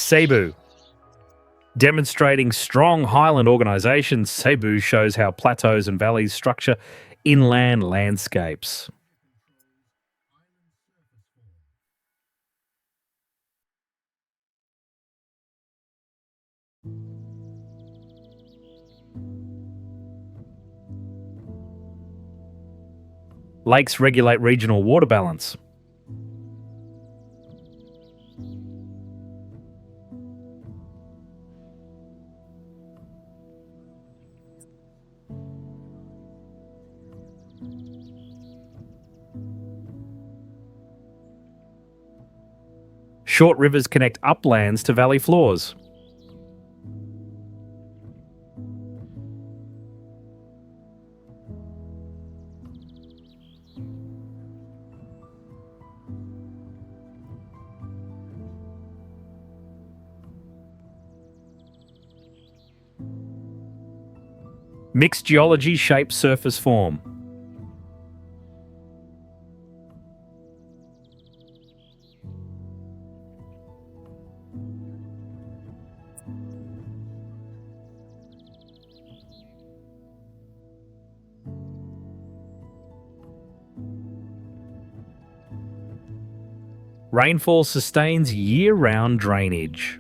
Cebu. Demonstrating strong highland organisation, Cebu shows how plateaus and valleys structure inland landscapes. Lakes regulate regional water balance. Short rivers connect uplands to valley floors. Mixed geology shapes surface form. Rainfall sustains year-round drainage.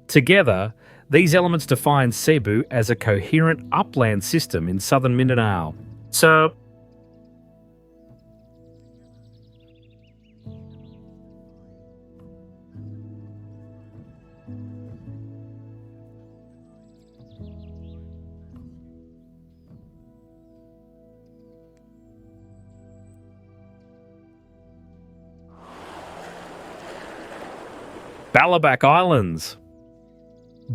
Together, these elements define Cebu as a coherent upland system in southern Mindanao. So, Balabac Islands.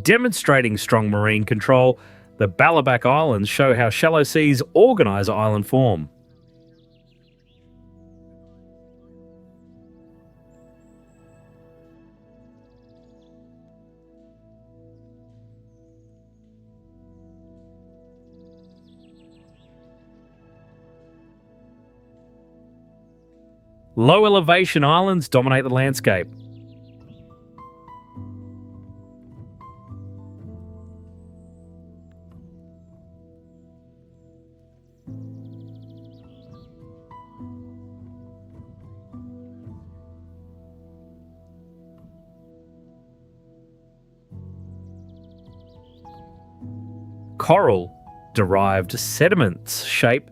Demonstrating strong marine control, the Balabac Islands show how shallow seas organise island form. Low elevation islands dominate the landscape. Coral derived sediments shape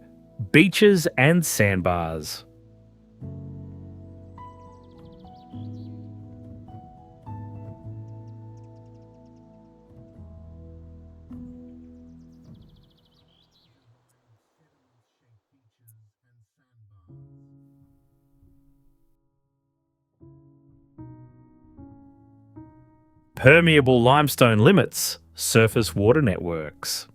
beaches and sandbars. Permeable limestone limits surface water networks.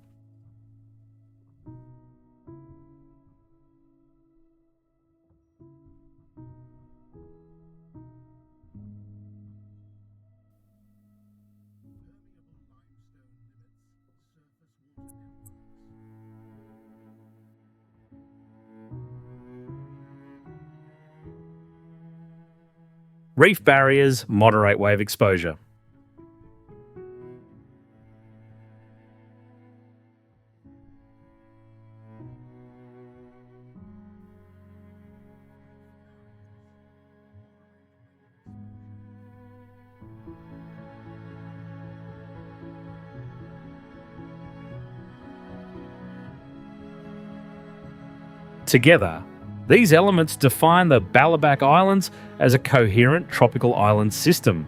Reef barriers moderate wave exposure. Together, these elements define the Balabac Islands as a coherent tropical island system.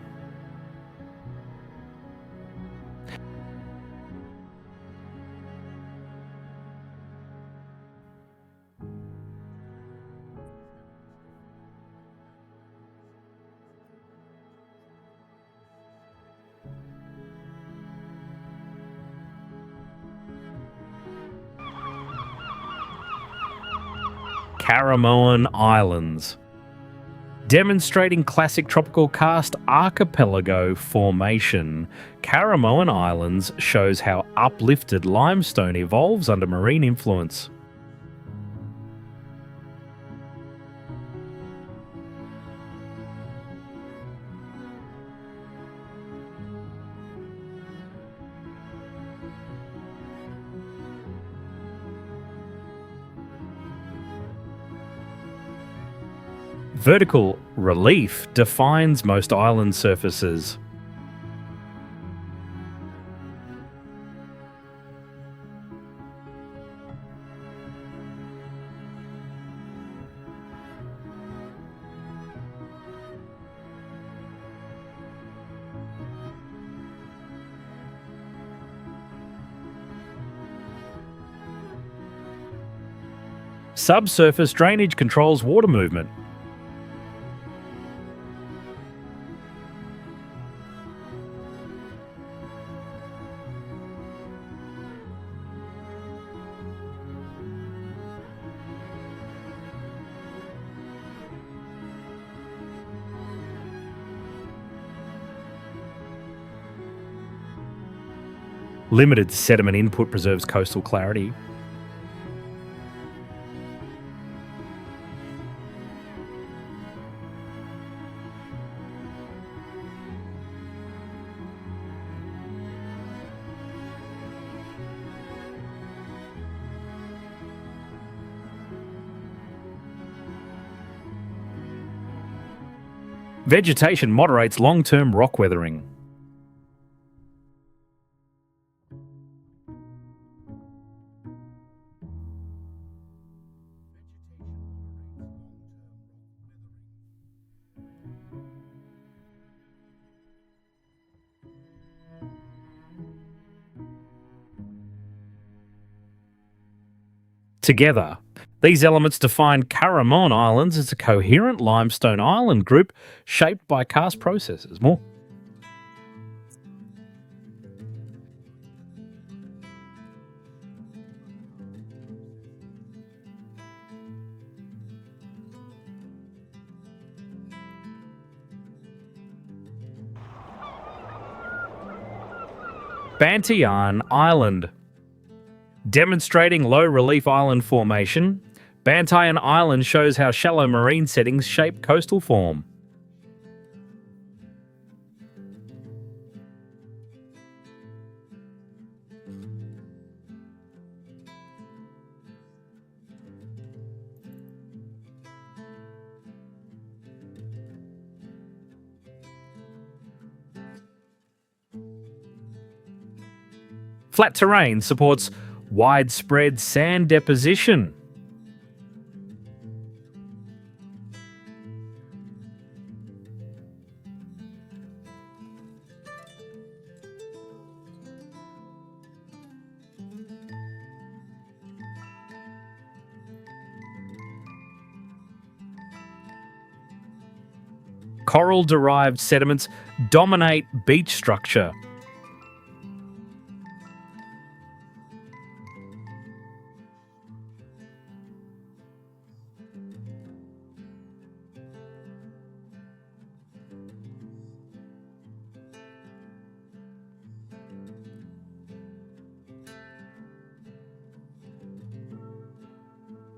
Caramoan Islands. Demonstrating classic tropical karst archipelago formation, Caramoan Islands shows how uplifted limestone evolves under marine influence. Vertical relief defines most island surfaces. Subsurface drainage controls water movement. Limited sediment input preserves coastal clarity. Vegetation moderates long-term rock weathering. Together, these elements define Caramoan Islands as a coherent limestone island group shaped by karst processes. More. Bantayan Island. Demonstrating low relief island formation, Bantayan Island shows how shallow marine settings shape coastal form. Flat terrain supports widespread sand deposition. Coral-derived sediments dominate beach structure.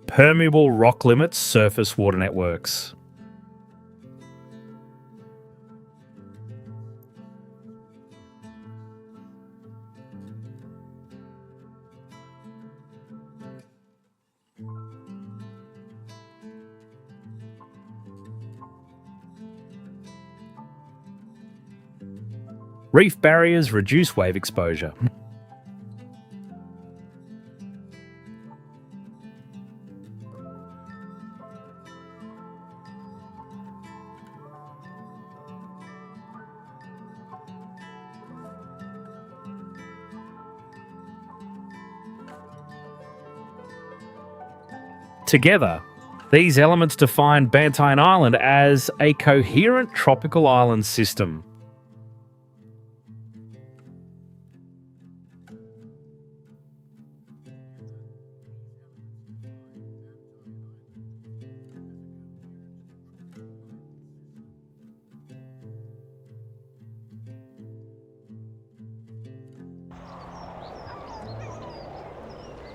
Permeable rock limits surface water networks. Reef barriers reduce wave exposure. Together, these elements define Bantayan Island as a coherent tropical island system.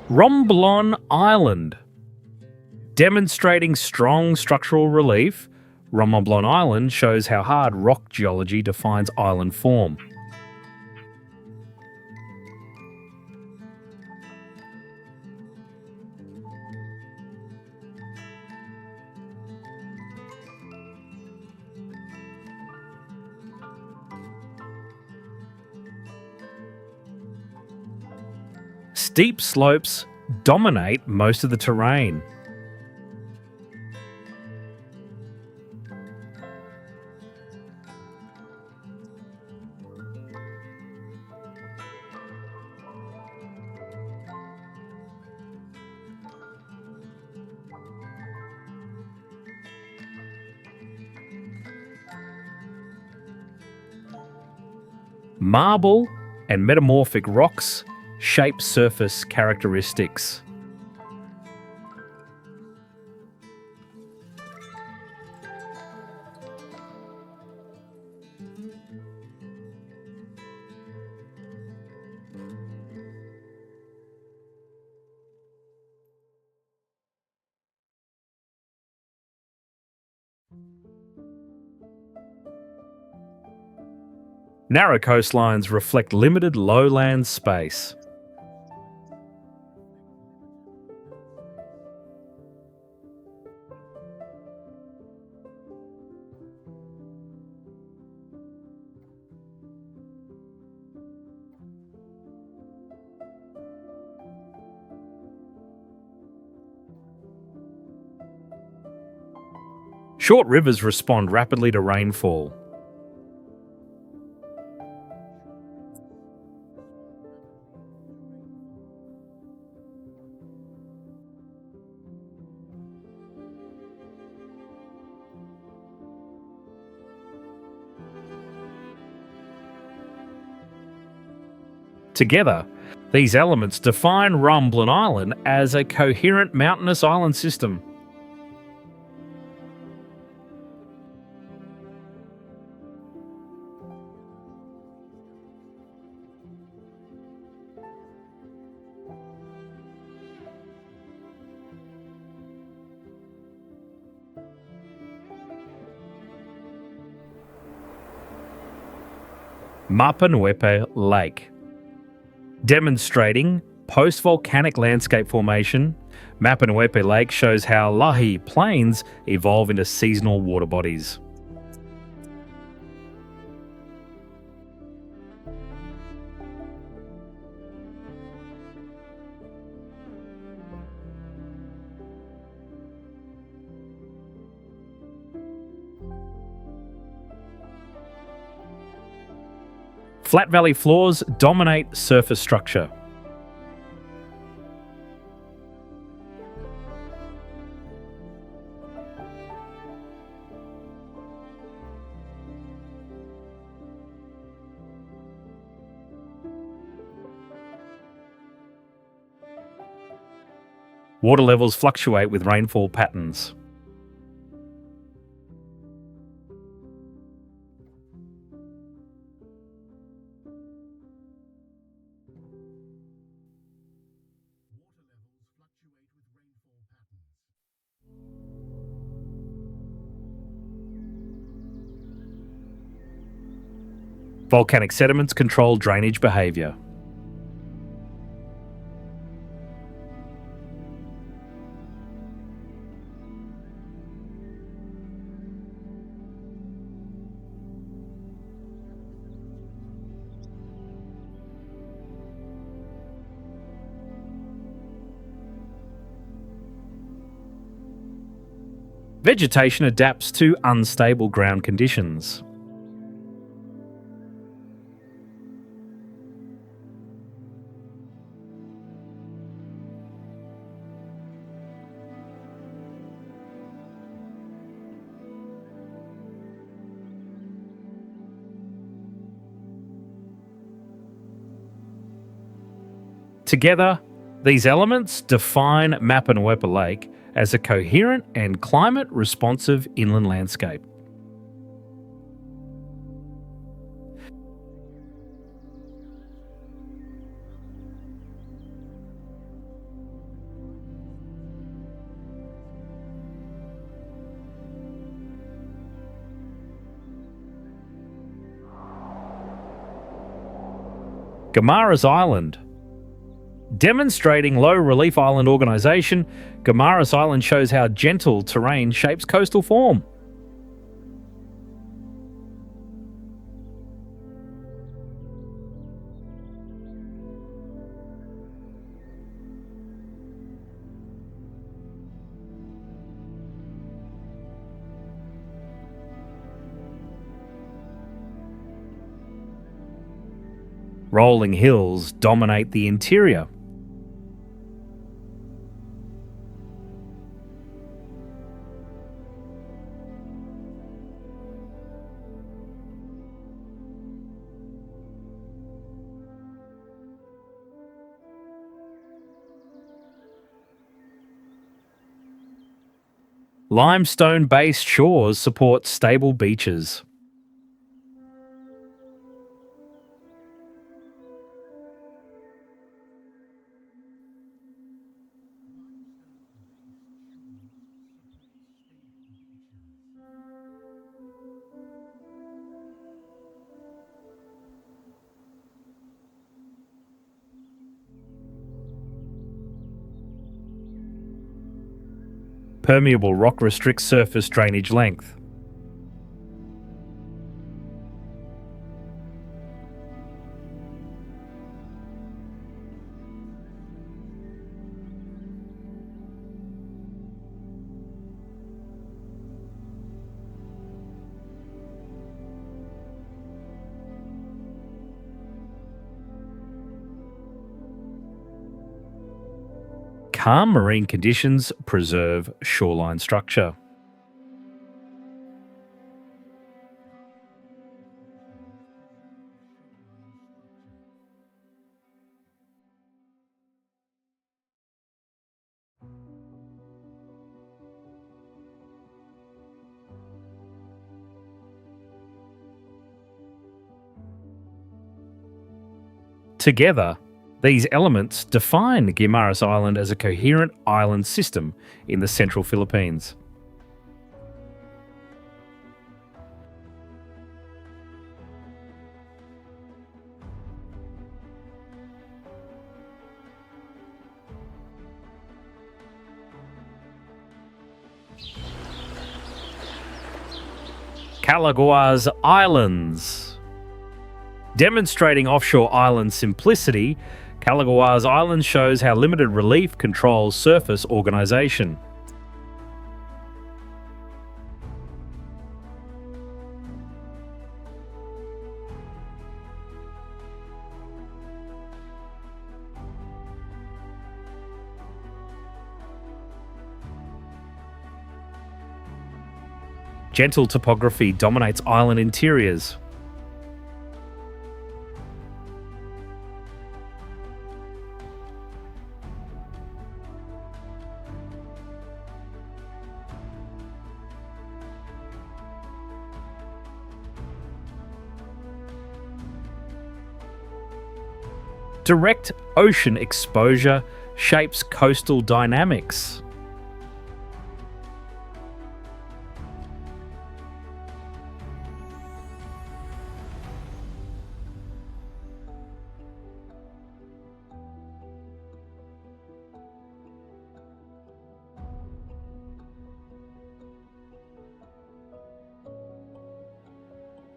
Romblon Island. Demonstrating strong structural relief, Romblon Island shows how hard rock geology defines island form. Steep slopes dominate most of the terrain. Marble and metamorphic rocks shape surface characteristics. Narrow coastlines reflect limited lowland space. Short rivers respond rapidly to rainfall. Together, these elements define Romblon Island as a coherent mountainous island system. Mapanuepe Lake. Demonstrating post-volcanic landscape formation, Mapanuepe Lake shows how Lahi plains evolve into seasonal water bodies. Flat valley floors dominate surface structure. Water levels fluctuate with rainfall patterns. Volcanic sediments control drainage behaviour. Vegetation adapts to unstable ground conditions. Together, these elements define Mapanuepa Lake as a coherent and climate-responsive inland landscape. Gamara's Island. Demonstrating low relief island organisation, Gamara's Island shows how gentle terrain shapes coastal form. Rolling hills dominate the interior. Limestone-based shores support stable beaches. Permeable rock restricts surface drainage length. Calm marine conditions preserve shoreline structure. Together, these elements define Guimaras Island as a coherent island system in the central Philippines. Calagua's Islands. Demonstrating offshore island simplicity, Calagua's Island shows how limited relief controls surface organisation. Gentle topography dominates island interiors. Direct ocean exposure shapes coastal dynamics.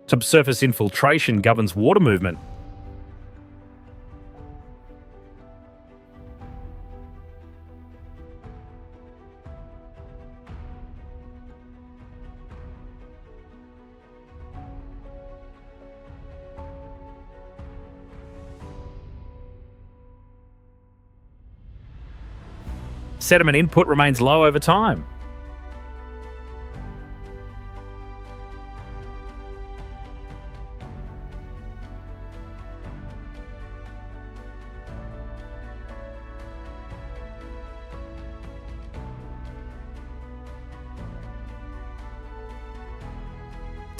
Subsurface infiltration governs water movement. Sediment input remains low over time.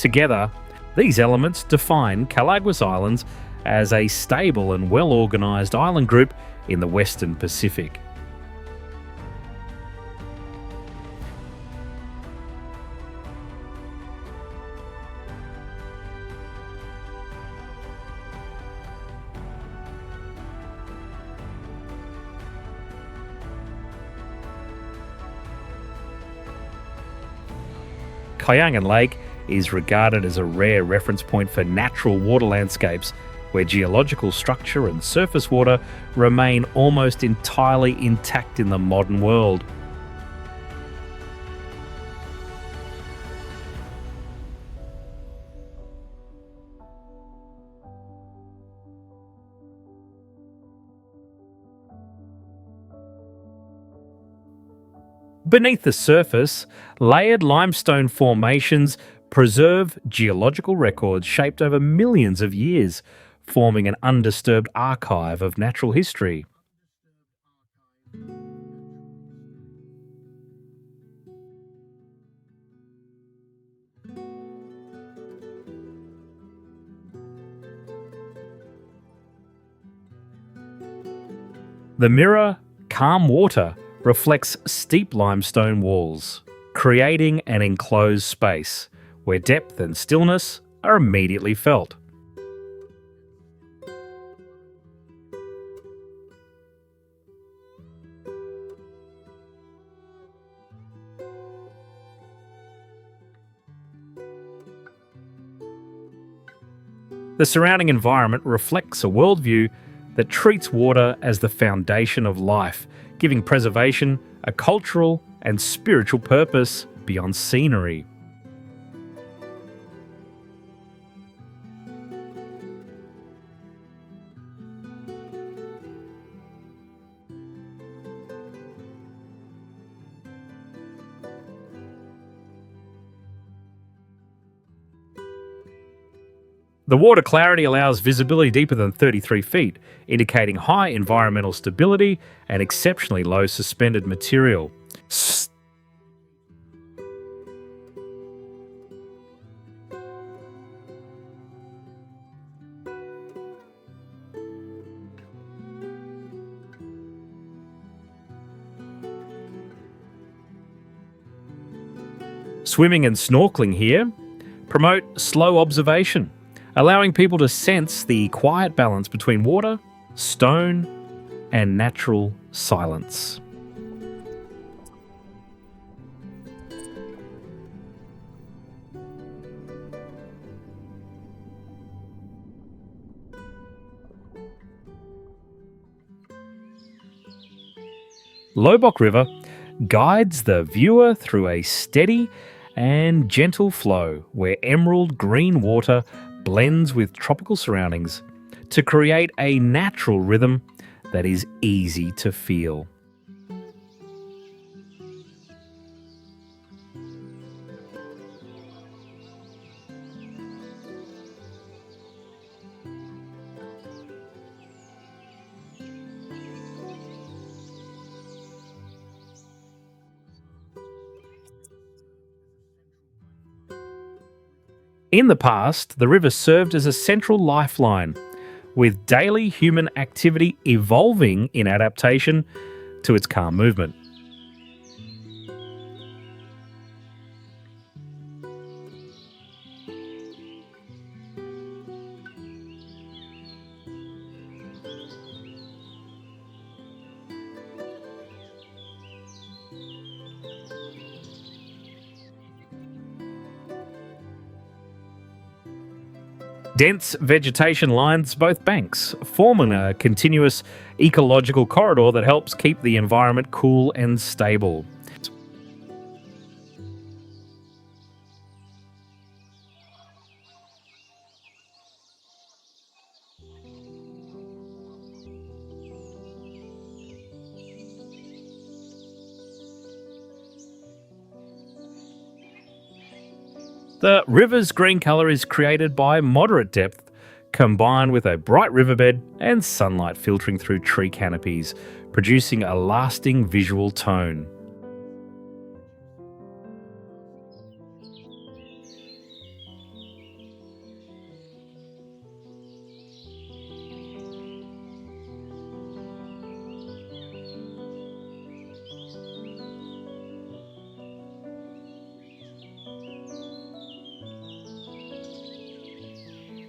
Together, these elements define Galapagos Islands as a stable and well-organised island group in the Western Pacific. Kyangan Lake is regarded as a rare reference point for natural water landscapes where geological structure and surface water remain almost entirely intact in the modern world. Beneath the surface, layered limestone formations preserve geological records shaped over millions of years, forming an undisturbed archive of natural history. The mirror, calm water, reflects steep limestone walls, creating an enclosed space where depth and stillness are immediately felt. The surrounding environment reflects a worldview that treats water as the foundation of life, giving preservation a cultural and spiritual purpose beyond scenery. The water clarity allows visibility deeper than 33 feet, indicating high environmental stability and exceptionally low suspended material. Swimming and snorkeling here promote slow observation, allowing people to sense the quiet balance between water, stone, and natural silence. Lobok River guides the viewer through a steady and gentle flow where emerald green water blends with tropical surroundings to create a natural rhythm that is easy to feel. In the past, the river served as a central lifeline, with daily human activity evolving in adaptation to its calm movement. Dense vegetation lines both banks, forming a continuous ecological corridor that helps keep the environment cool and stable. The river's green colour is created by moderate depth, combined with a bright riverbed and sunlight filtering through tree canopies, producing a lasting visual tone.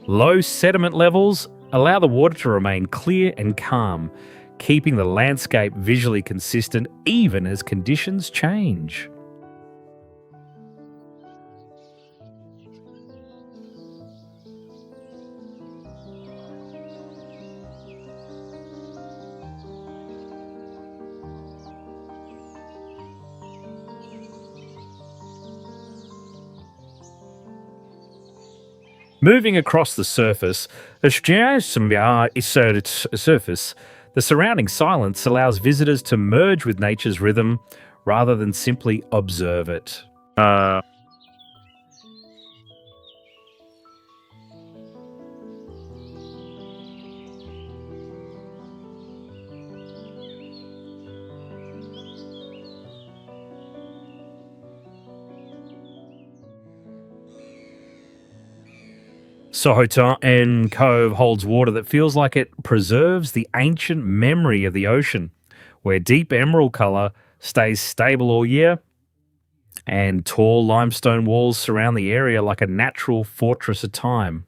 Low sediment levels allow the water to remain clear and calm, keeping the landscape visually consistent even as conditions change. Moving across the surface, surface, the surrounding silence allows visitors to merge with nature's rhythm rather than simply observe it. Sohoton Cove holds water that feels like it preserves the ancient memory of the ocean, where deep emerald colour stays stable all year and tall limestone walls surround the area like a natural fortress of time.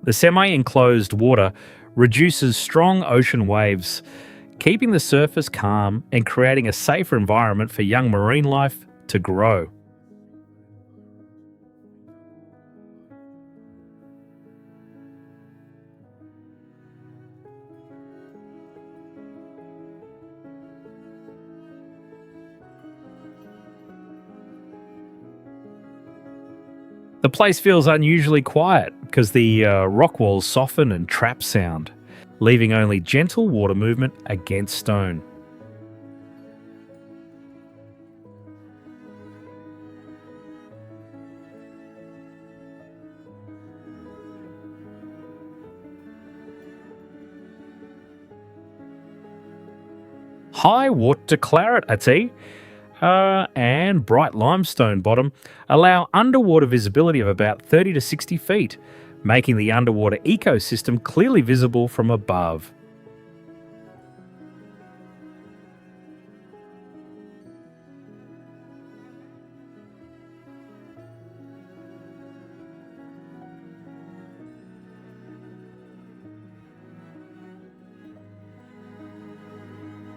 The semi enclosed water reduces strong ocean waves, keeping the surface calm and creating a safer environment for young marine life to grow. The place feels unusually quiet because the rock walls soften and trap sound, leaving only gentle water movement against stone. High water clarity and bright limestone bottom allow underwater visibility of about 30 to 60 feet, making the underwater ecosystem clearly visible from above.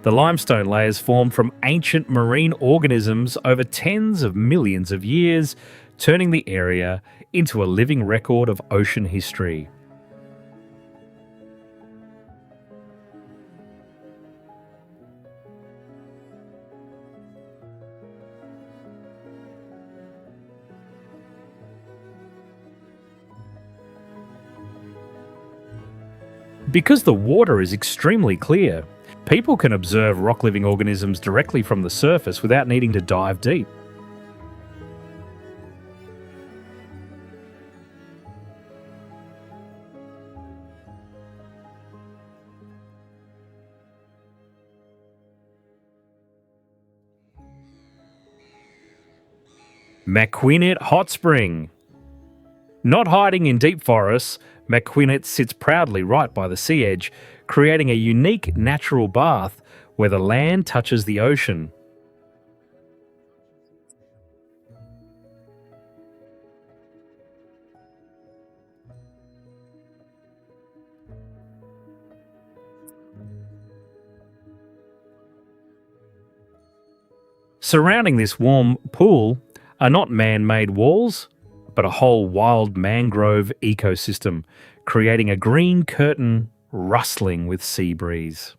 The limestone layers formed from ancient marine organisms over tens of millions of years, turning the area into a living record of ocean history. Because the water is extremely clear, people can observe rock living organisms directly from the surface without needing to dive deep. Maquinit Hot Spring. Not hiding in deep forests, Maquinit sits proudly right by the sea edge, creating a unique natural bath where the land touches the ocean. Surrounding this warm pool are not man made walls, but a whole wild mangrove ecosystem, creating a green curtain rustling with sea breeze.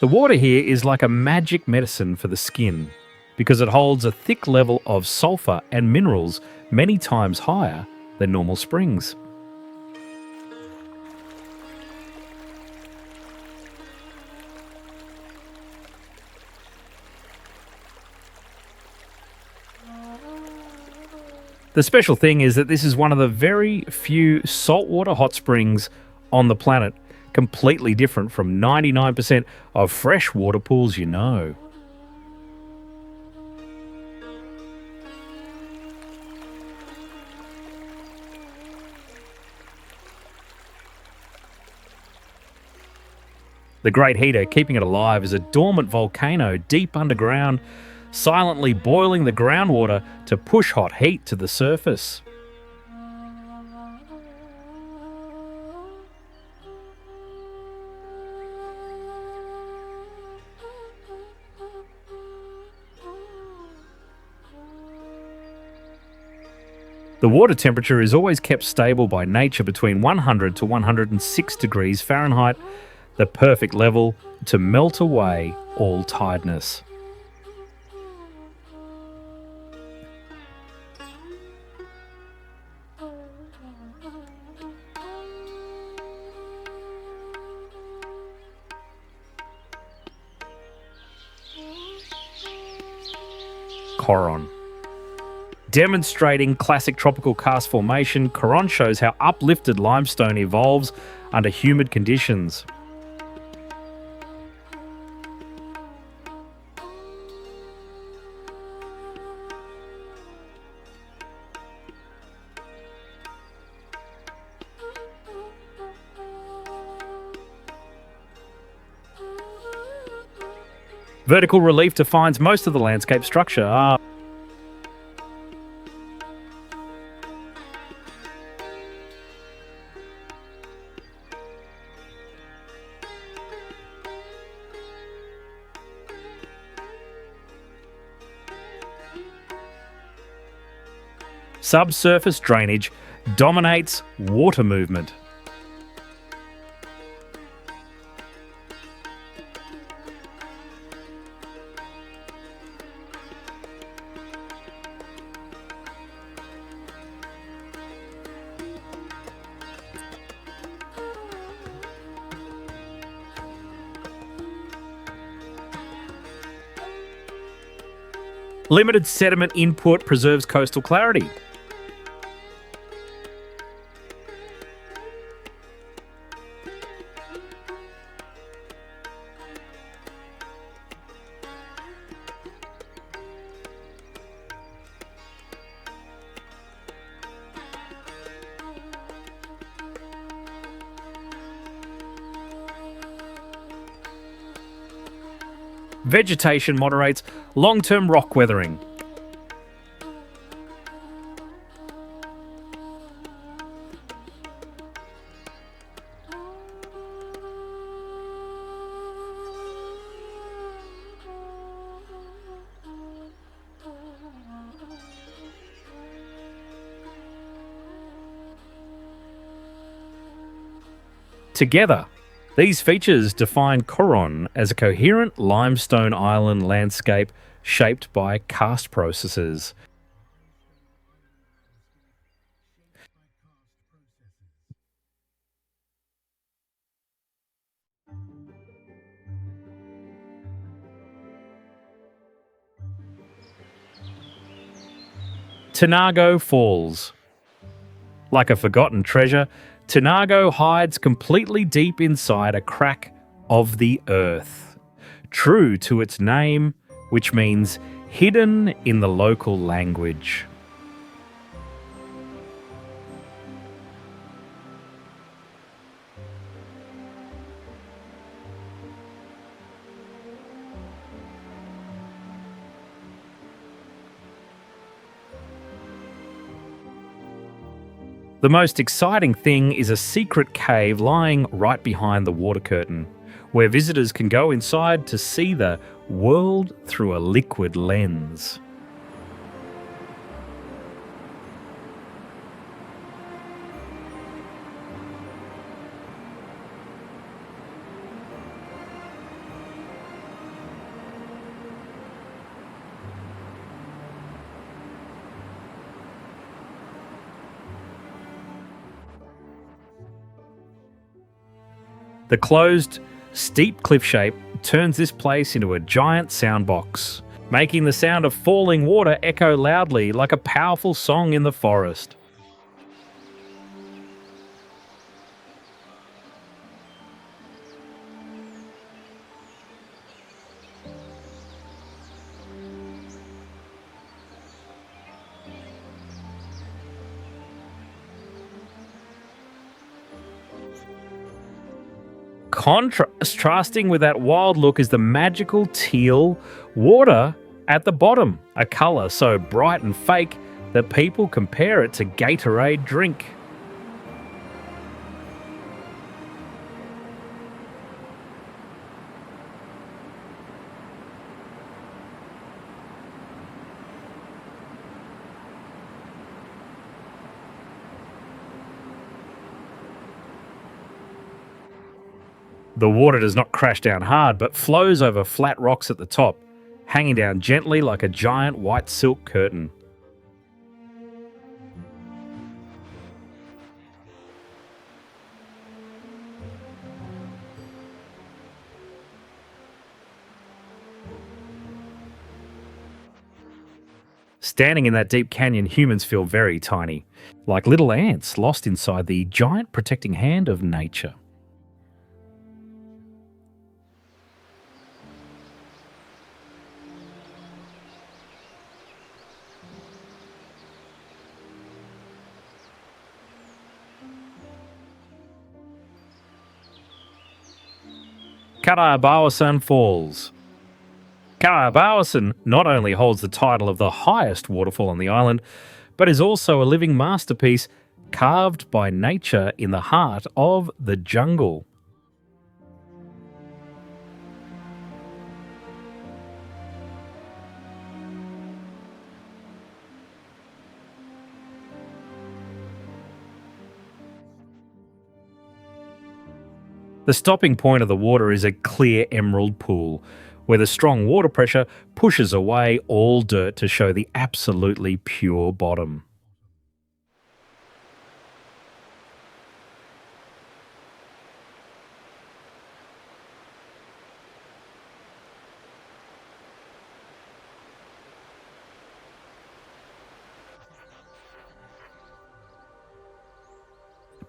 The water here is like a magic medicine for the skin because it holds a thick level of sulfur and minerals many times higher than normal springs. The special thing is that this is one of the very few saltwater hot springs on the planet, completely different from 99% of freshwater pools you know. The Great Heater, keeping it alive, is a dormant volcano deep underground, silently boiling the groundwater to push hot heat to the surface. The water temperature is always kept stable by nature between 100 to 106 degrees Fahrenheit, the perfect level to melt away all tiredness. Coron. Demonstrating classic tropical karst formation, Coron shows how uplifted limestone evolves under humid conditions. Vertical relief defines most of the landscape structure. Subsurface drainage dominates water movement. Limited sediment input preserves coastal clarity. Vegetation moderates long-term rock weathering. Together, these features define Coron as a coherent limestone island landscape shaped by karst processes. Tanago Falls. Like a forgotten treasure, Tanago hides completely deep inside a crack of the earth, true to its name, which means hidden in the local language. The most exciting thing is a secret cave lying right behind the water curtain, where visitors can go inside to see the world through a liquid lens. The closed, steep cliff shape turns this place into a giant sound box, making the sound of falling water echo loudly like a powerful song in the forest. Contrasting with that wild look is the magical teal water at the bottom, a colour so bright and fake that people compare it to Gatorade drink. The water does not crash down hard, but flows over flat rocks at the top, hanging down gently like a giant white silk curtain. Standing in that deep canyon, humans feel very tiny, like little ants lost inside the giant protecting hand of nature. Karabawasan Falls. Karabawasan not only holds the title of the highest waterfall on the island, but is also a living masterpiece carved by nature in the heart of the jungle. The stopping point of the water is a clear emerald pool, where the strong water pressure pushes away all dirt to show the absolutely pure bottom.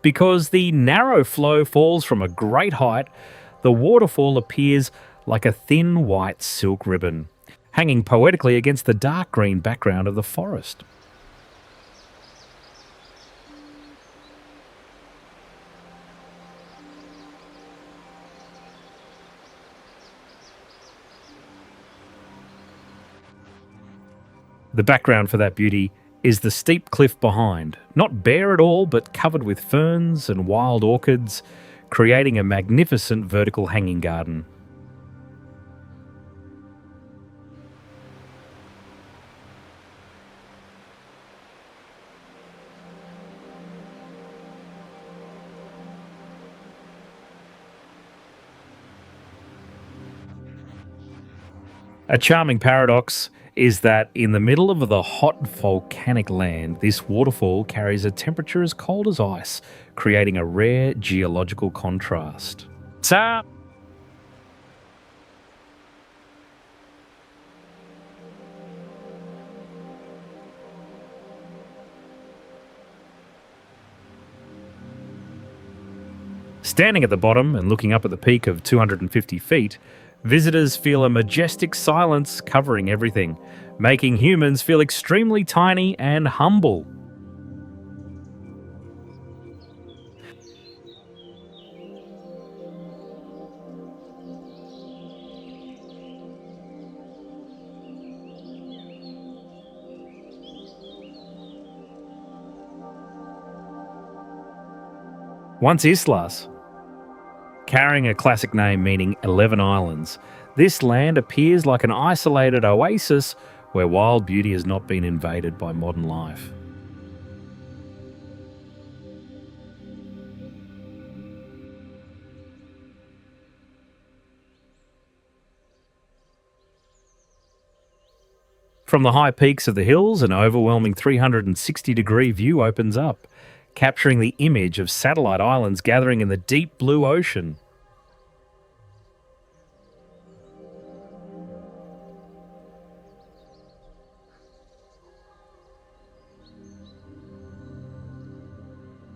Because the narrow flow falls from a great height, the waterfall appears like a thin white silk ribbon, hanging poetically against the dark green background of the forest. The background for that beauty is the steep cliff behind, not bare at all, but covered with ferns and wild orchids, creating a magnificent vertical hanging garden. A charming paradox is that in the middle of the hot volcanic land, this waterfall carries a temperature as cold as ice, creating a rare geological contrast. So, standing at the bottom and looking up at the peak of 250 feet, visitors feel a majestic silence covering everything, making humans feel extremely tiny and humble. Once Islas, carrying a classic name meaning 11 islands, this land appears like an isolated oasis where wild beauty has not been invaded by modern life. From the high peaks of the hills, an overwhelming 360-degree view opens up, capturing the image of satellite islands gathering in the deep blue ocean.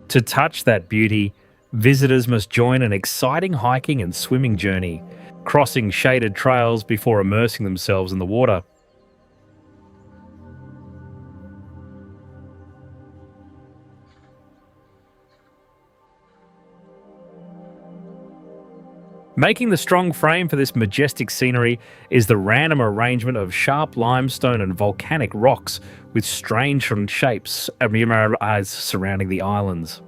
To touch that beauty, visitors must join an exciting hiking and swimming journey, crossing shaded trails before immersing themselves in the water. Making the strong frame for this majestic scenery is the random arrangement of sharp limestone and volcanic rocks with strange shapes surrounding the islands.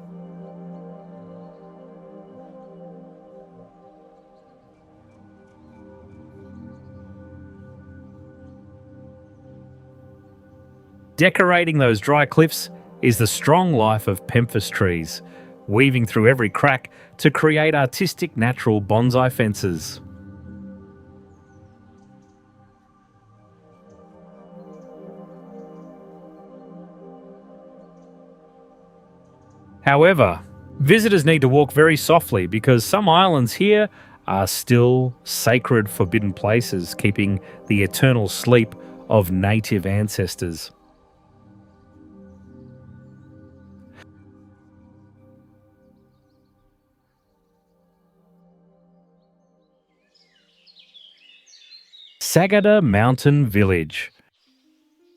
Decorating those dry cliffs is the strong life of pemphis trees, weaving through every crack to create artistic natural bonsai fences. However, visitors need to walk very softly because some islands here are still sacred forbidden places, keeping the eternal sleep of native ancestors. Sagada Mountain Village.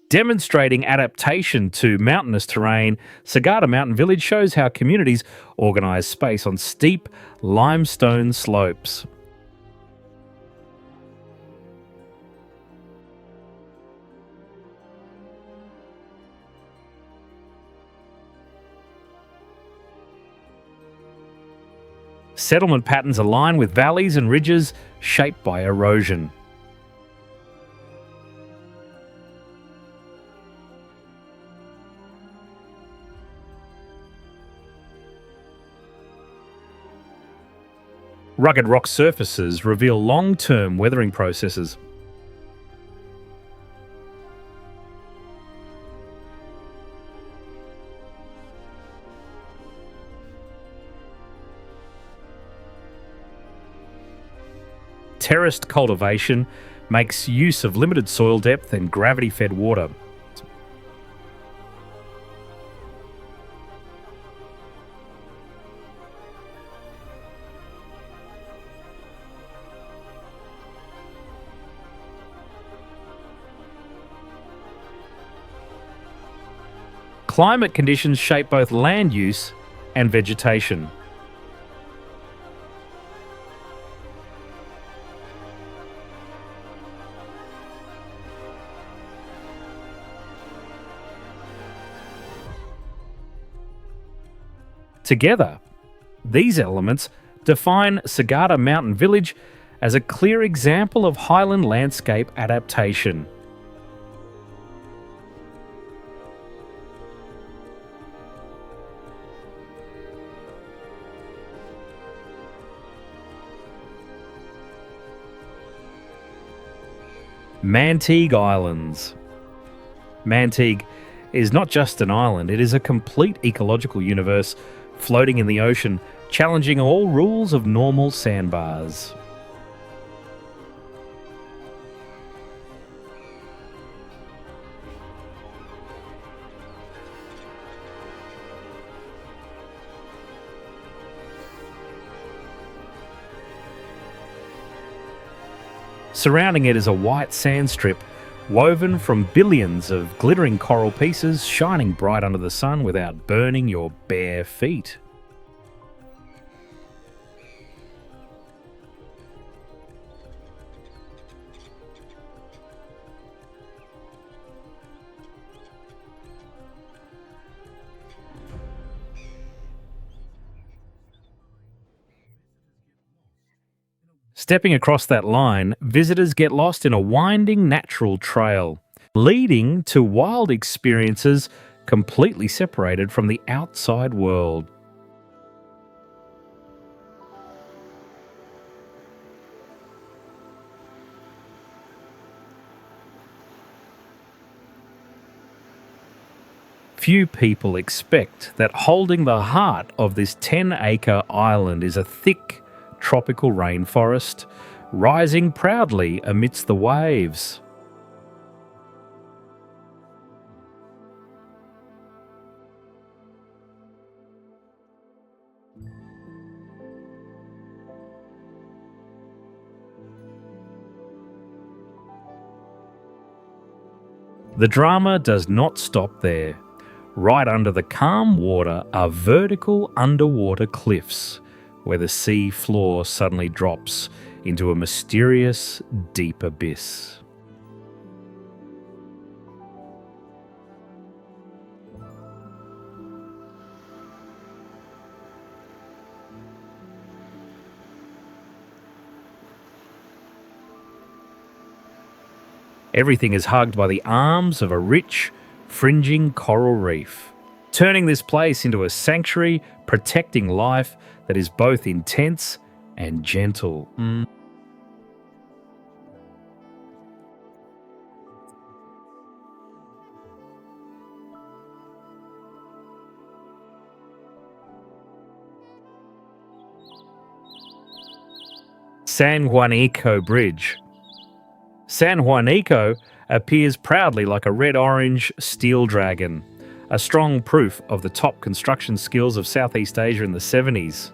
Demonstrating adaptation to mountainous terrain, Sagada Mountain Village shows how communities organise space on steep limestone slopes. Settlement patterns align with valleys and ridges shaped by erosion. Rugged rock surfaces reveal long-term weathering processes. Terraced cultivation makes use of limited soil depth and gravity-fed water. Climate conditions shape both land use and vegetation. Together, these elements define Sagada Mountain Village as a clear example of highland landscape adaptation. Mantegue Islands. Mantegue is not just an island, it is a complete ecological universe floating in the ocean, challenging all rules of normal sandbars. Surrounding it is a white sand strip woven from billions of glittering coral pieces shining bright under the sun without burning your bare feet. Stepping across that line, visitors get lost in a winding natural trail, leading to wild experiences completely separated from the outside world. Few people expect that holding the heart of this 10-acre island is a thick, tropical rainforest, rising proudly amidst the waves. The drama does not stop there. Right under the calm water are vertical underwater cliffs, where the sea floor suddenly drops into a mysterious, deep abyss. Everything is hugged by the arms of a rich, fringing coral reef, turning this place into a sanctuary protecting life that is both intense and gentle. San Juanico Bridge. San Juanico appears proudly like a red-orange steel dragon, a strong proof of the top construction skills of Southeast Asia in the 70s.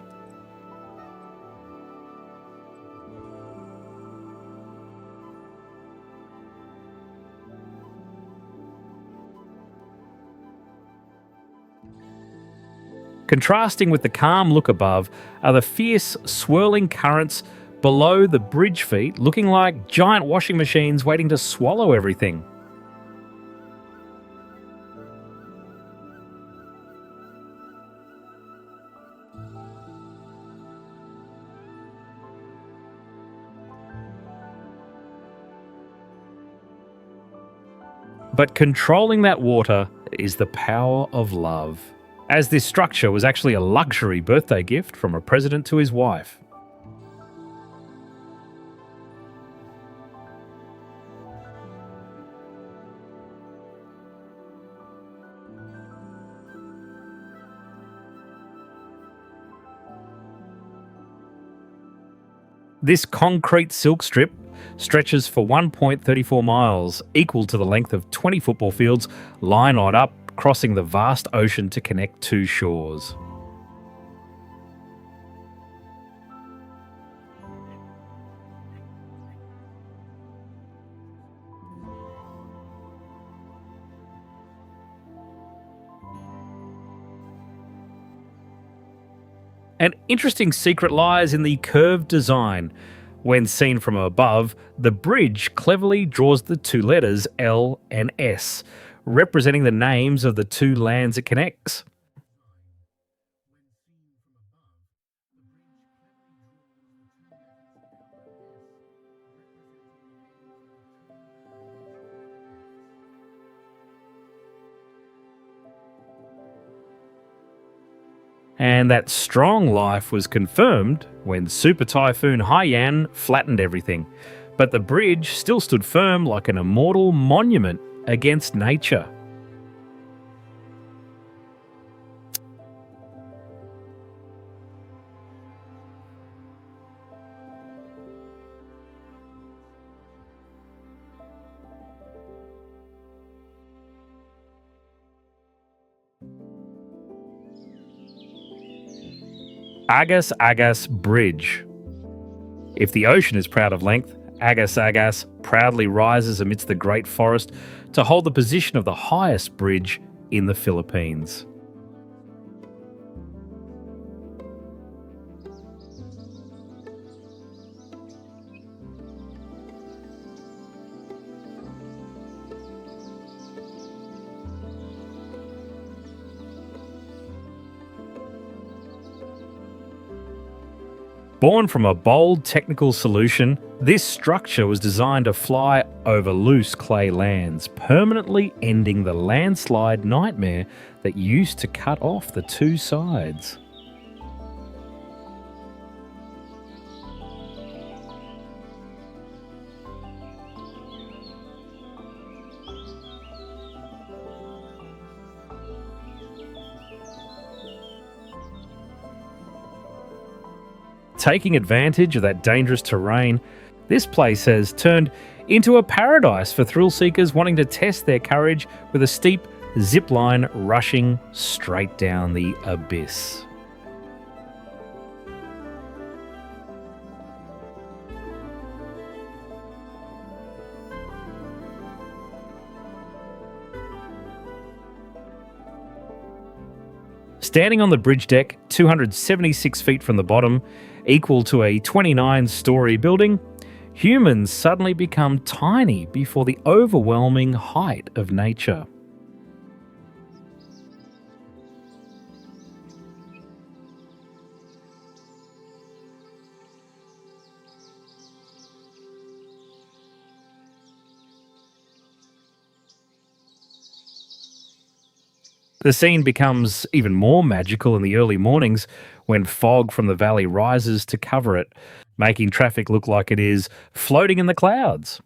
Contrasting with the calm look above are the fierce, swirling currents below the bridge feet, looking like giant washing machines waiting to swallow everything. But controlling that water is the power of love, as this structure was actually a luxury birthday gift from a president to his wife. This concrete silk strip stretches for 1.34 miles, equal to the length of 20 football fields, line-eyed up, crossing the vast ocean to connect two shores. An interesting secret lies in the curved design. When seen from above, the bridge cleverly draws the two letters L and S, representing the names of the two lands it connects. And that strong life was confirmed when Super Typhoon Haiyan flattened everything. But the bridge still stood firm like an immortal monument against nature. Agas Agas Bridge. If the ocean is proud of length, Agas Agas proudly rises amidst the great forest to hold the position of the highest bridge in the Philippines. Born from a bold technical solution, this structure was designed to fly over loose clay lands, permanently ending the landslide nightmare that used to cut off the two sides. Taking advantage of that dangerous terrain, this place has turned into a paradise for thrill seekers wanting to test their courage with a steep zip line rushing straight down the abyss. Standing on the bridge deck, 276 feet from the bottom, equal to a 29-story building, humans suddenly become tiny before the overwhelming height of nature. The scene becomes even more magical in the early mornings when fog from the valley rises to cover it, making traffic look like it is floating in the clouds.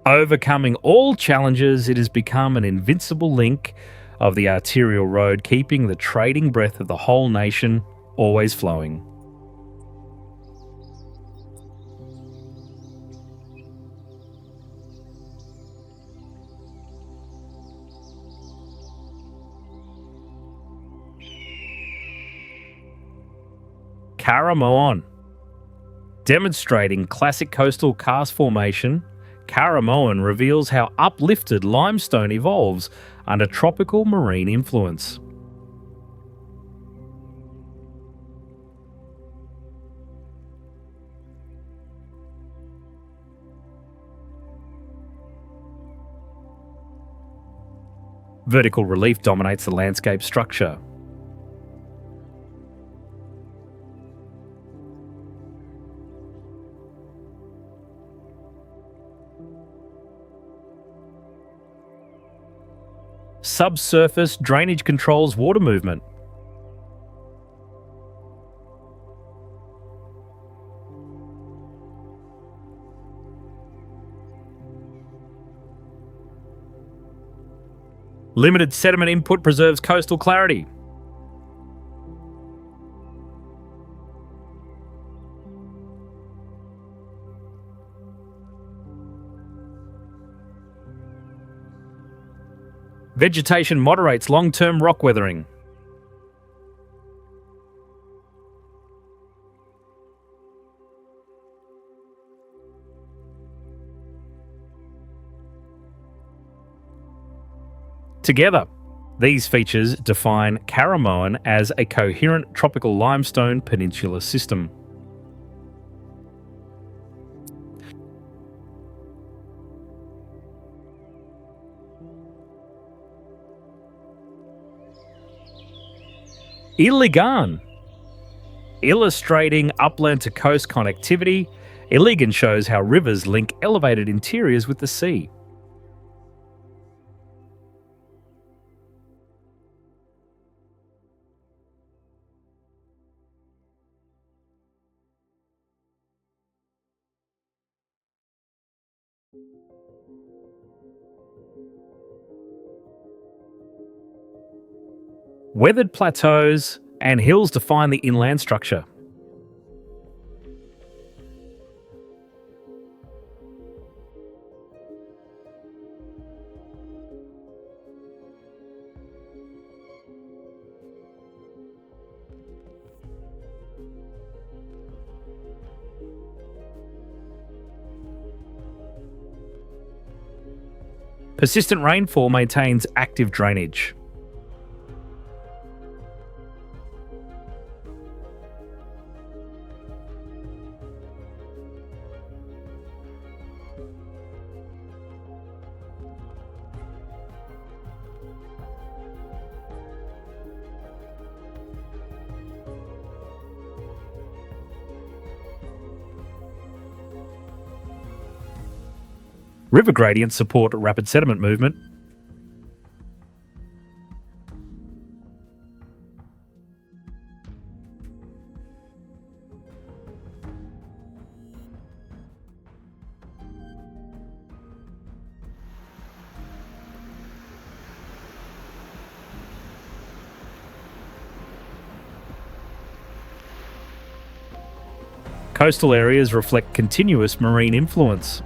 Overcoming all challenges, it has become an invincible link of the arterial road, keeping the trading breath of the whole nation always flowing. Karamoon. Demonstrating classic coastal karst formation, Karamoon reveals how uplifted limestone evolves under tropical marine influence. Vertical relief dominates the landscape structure. Subsurface drainage controls water movement. Limited sediment input preserves coastal clarity. Vegetation moderates long-term rock weathering. Together, these features define Karamoon as a coherent tropical limestone peninsula system. Iligan. Illustrating upland to coast connectivity, Iligan shows how rivers link elevated interiors with the sea. Weathered plateaus and hills define the inland structure. Persistent rainfall maintains active drainage. River gradients support rapid sediment movement. Coastal areas reflect continuous marine influence.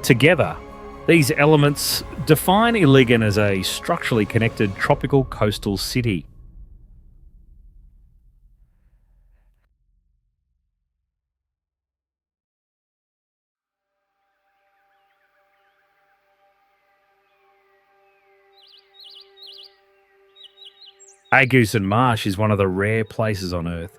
Together, these elements define Iligan as a structurally connected tropical coastal city. Agusan Marsh is one of the rare places on Earth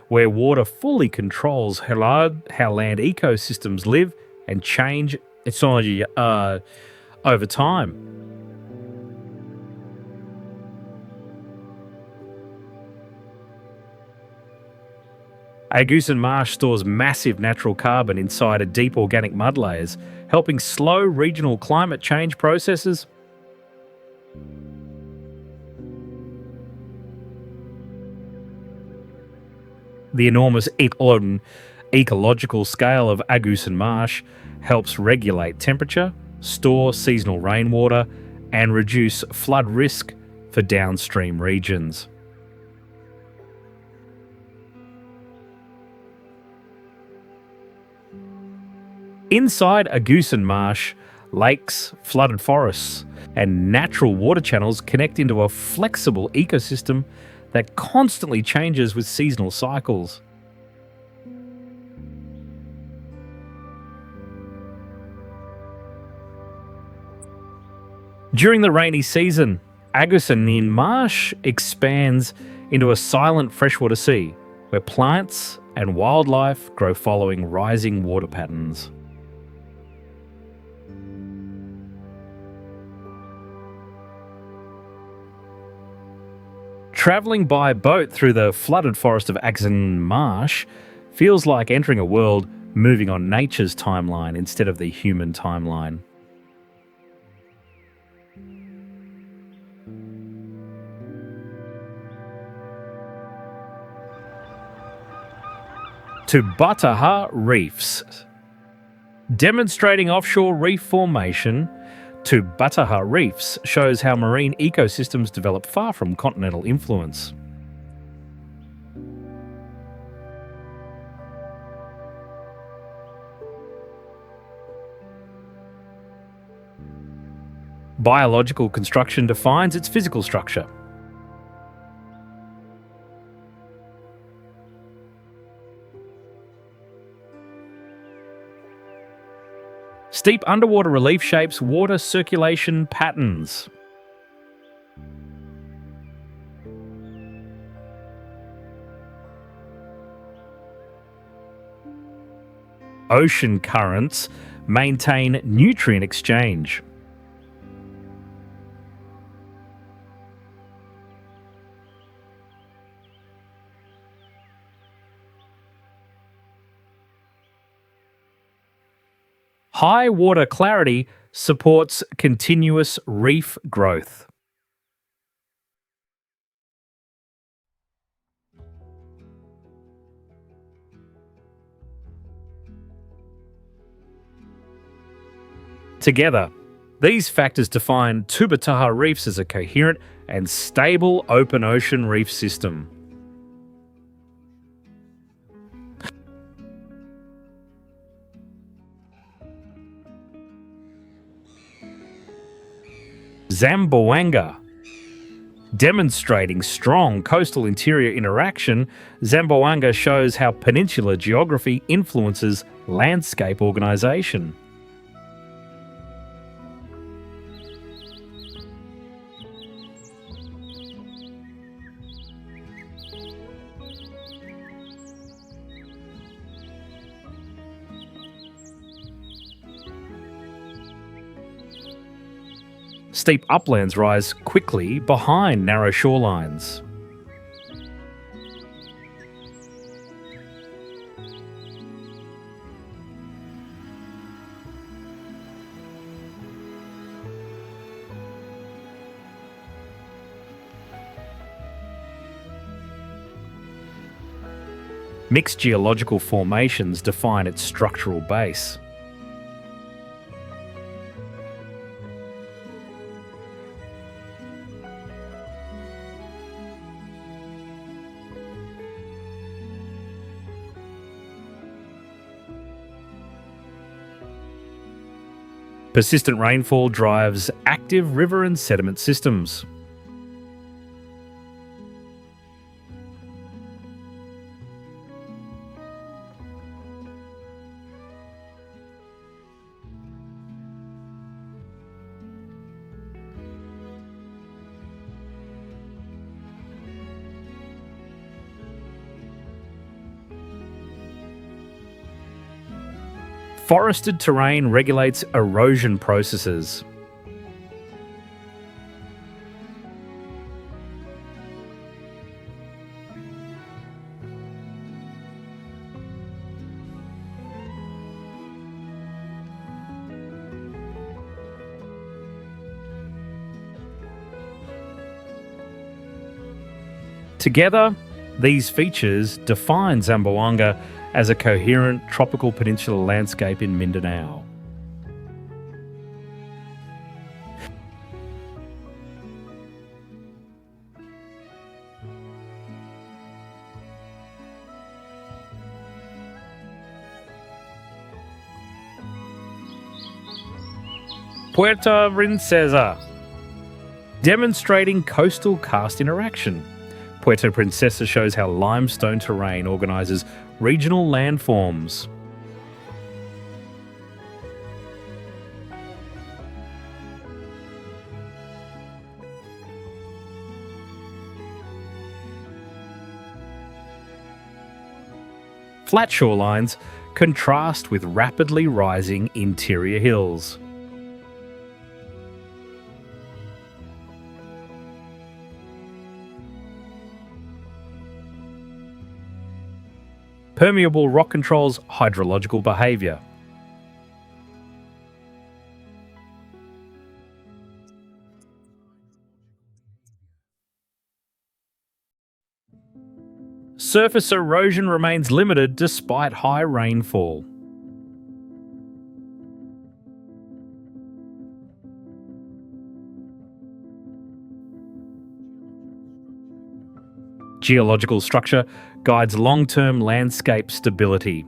where water fully controls how land ecosystems live and change ecology over time. Agusan Marsh stores massive natural carbon inside a deep organic mud layers, helping slow regional climate change processes. The enormous ecological scale of Agusan Marsh helps regulate temperature, store seasonal rainwater, and reduce flood risk for downstream regions. Inside Agusan Marsh, lakes, flooded forests, and natural water channels connect into a flexible ecosystem that constantly changes with seasonal cycles. During the rainy season, Agusan Marsh expands into a silent freshwater sea where plants and wildlife grow following rising water patterns. Travelling by boat through the flooded forest of Agusan Marsh feels like entering a world moving on nature's timeline instead of the human timeline. To Bataha Reefs. Demonstrating offshore reef formation, to Bataha Reefs shows how marine ecosystems develop far from continental influence. Biological construction defines its physical structure. Steep underwater relief shapes water circulation patterns. Ocean currents maintain nutrient exchange. High water clarity supports continuous reef growth. Together, these factors define Tubataha reefs as a coherent and stable open ocean reef system. Zamboanga. Demonstrating strong coastal interior interaction, Zamboanga shows how peninsular geography influences landscape organisation. Steep uplands rise quickly behind narrow shorelines. Mixed geological formations define its structural base. Persistent rainfall drives active river and sediment systems. Forested terrain regulates erosion processes. Together, these features define Zamboanga as a coherent tropical peninsular landscape in Mindanao. Puerto Princesa, demonstrating coastal karst interaction. Puerto Princesa shows how limestone terrain organises regional landforms. Flat shorelines contrast with rapidly rising interior hills. Permeable rock controls hydrological behaviour. Surface erosion remains limited despite high rainfall. Geological structure guides long-term landscape stability.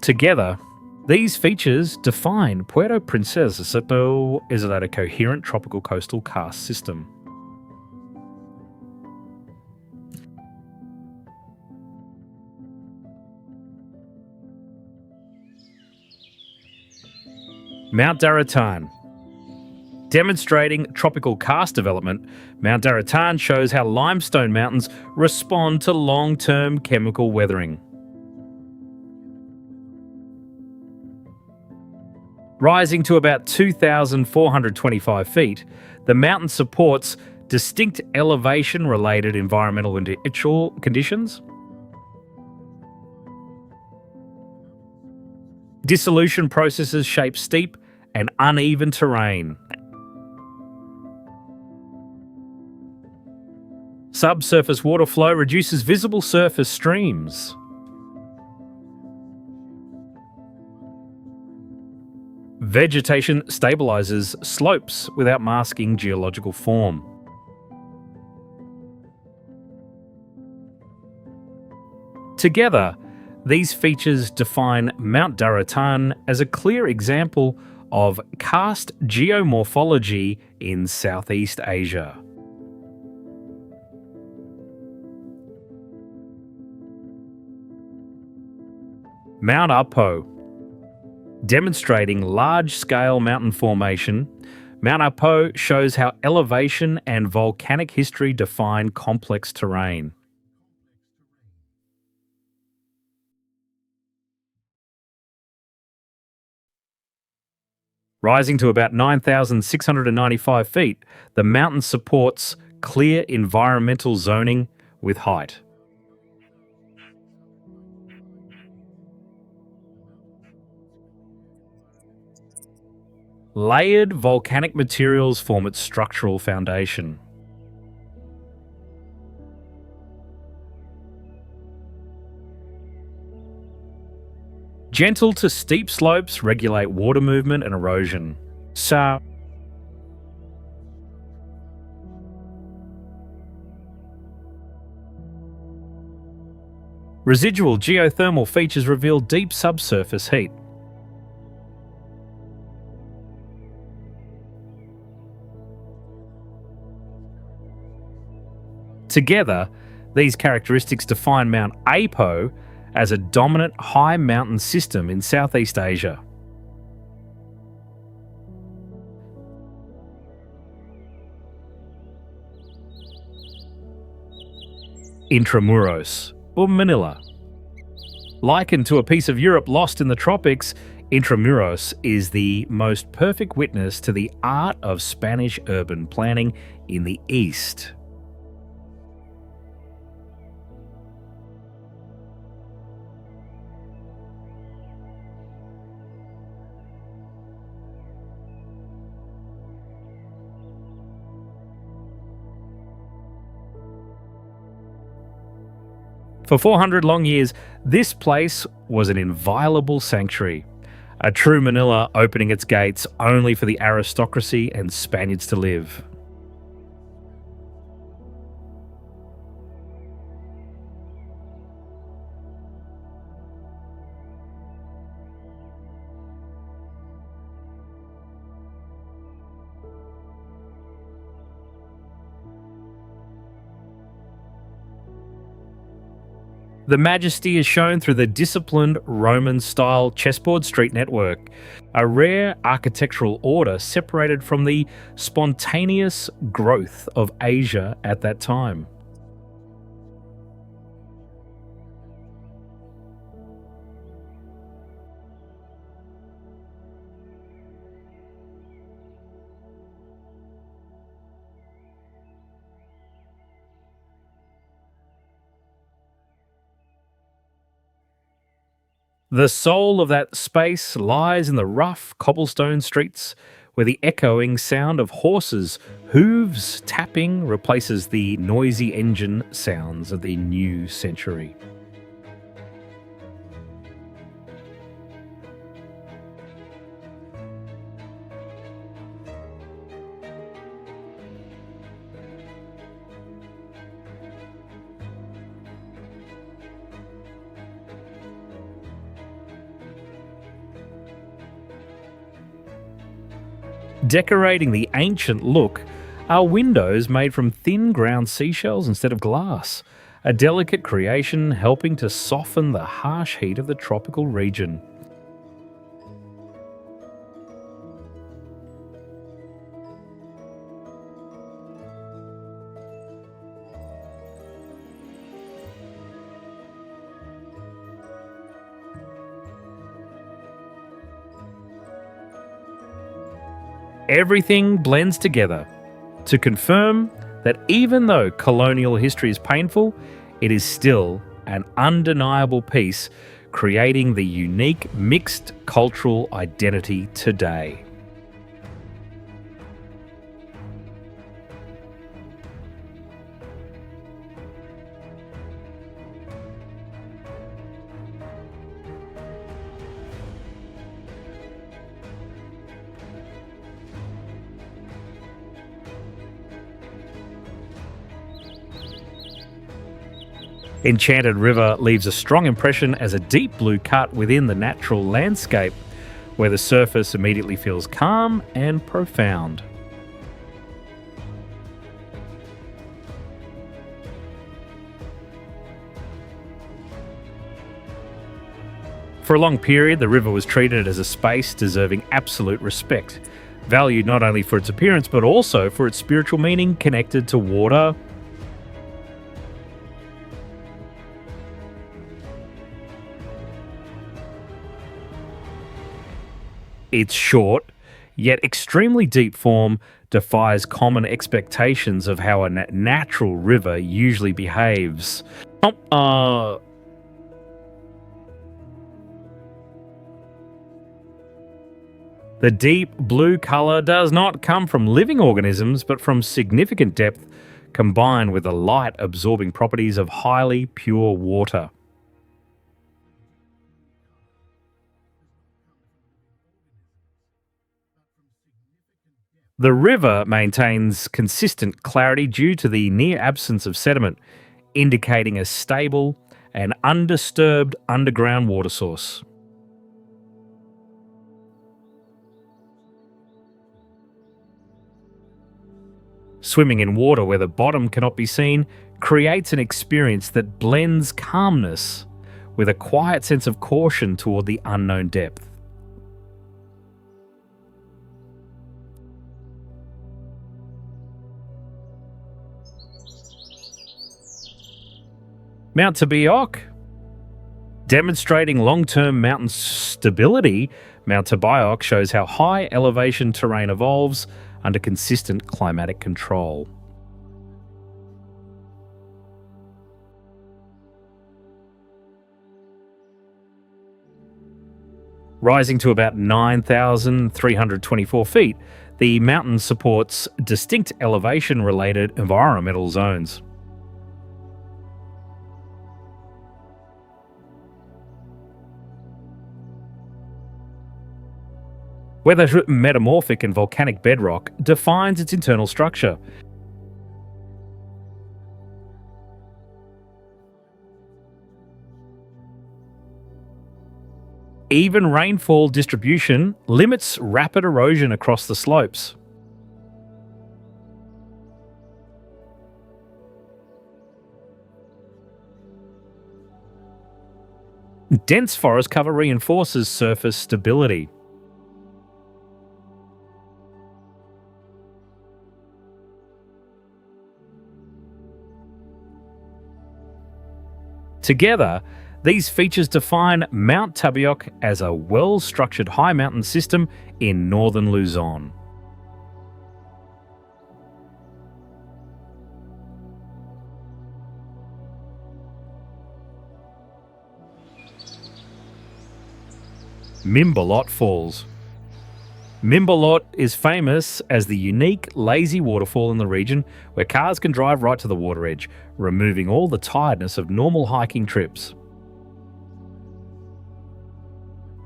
Together, these features define Puerto Princesa as a coherent tropical coastal karst system. Mount Daratan. Demonstrating tropical karst development, Mount Daratan shows how limestone mountains respond to long-term chemical weathering. Rising to about 2,425 feet, the mountain supports distinct elevation-related environmental conditions. Dissolution processes shape steep and uneven terrain. Subsurface water flow reduces visible surface streams. Vegetation stabilizes slopes without masking geological form. Together, these features define Mount Daratan as a clear example of karst geomorphology in Southeast Asia. Mount Apo. Demonstrating large-scale mountain formation, Mount Apo shows how elevation and volcanic history define complex terrain. Rising to about 9,695 feet, the mountain supports clear environmental zoning with height. Layered volcanic materials form its structural foundation. Gentle to steep slopes regulate water movement and erosion. Residual geothermal features reveal deep subsurface heat. Together, these characteristics define Mount Apo as a dominant high mountain system in Southeast Asia. Intramuros, or Manila. Likened to a piece of Europe lost in the tropics, Intramuros is the most perfect witness to the art of Spanish urban planning in the East. For 400 long years, this place was an inviolable sanctuary, a true Manila opening its gates only for the aristocracy and Spaniards to live. The majesty is shown through the disciplined Roman-style chessboard street network, a rare architectural order separated from the spontaneous growth of Asia at that time. The soul of that space lies in the rough cobblestone streets, where the echoing sound of horses' hooves tapping replaces the noisy engine sounds of the new century. Decorating the ancient look are windows made from thin ground seashells instead of glass, a delicate creation helping to soften the harsh heat of the tropical region. Everything blends together to confirm that even though colonial history is painful, it is still an undeniable piece creating the unique mixed cultural identity today. Enchanted River leaves a strong impression as a deep blue cut within the natural landscape, where the surface immediately feels calm and profound. For a long period, the river was treated as a space deserving absolute respect, valued not only for its appearance but also for its spiritual meaning connected to water. Its short, yet extremely deep form defies common expectations of how a natural river usually behaves. The deep blue colour does not come from living organisms, but from significant depth combined with the light-absorbing properties of highly pure water. The river maintains consistent clarity due to the near absence of sediment, indicating a stable an undisturbed underground water source. Swimming in water where the bottom cannot be seen creates an experience that blends calmness with a quiet sense of caution toward the unknown depth. Mount Tabiok. Demonstrating long-term mountain stability, Mount Tabiok shows how high elevation terrain evolves under consistent climatic control. Rising to about 9,324 feet, the mountain supports distinct elevation-related environmental zones. Whether metamorphic and volcanic bedrock defines its internal structure. Even rainfall distribution limits rapid erosion across the slopes. Dense forest cover reinforces surface stability. Together, these features define Mount Tabiok as a well-structured high mountain system in northern Luzon. Mimbalot Falls. Mimbalot is famous as the unique, lazy waterfall in the region where cars can drive right to the water edge, removing all the tiredness of normal hiking trips.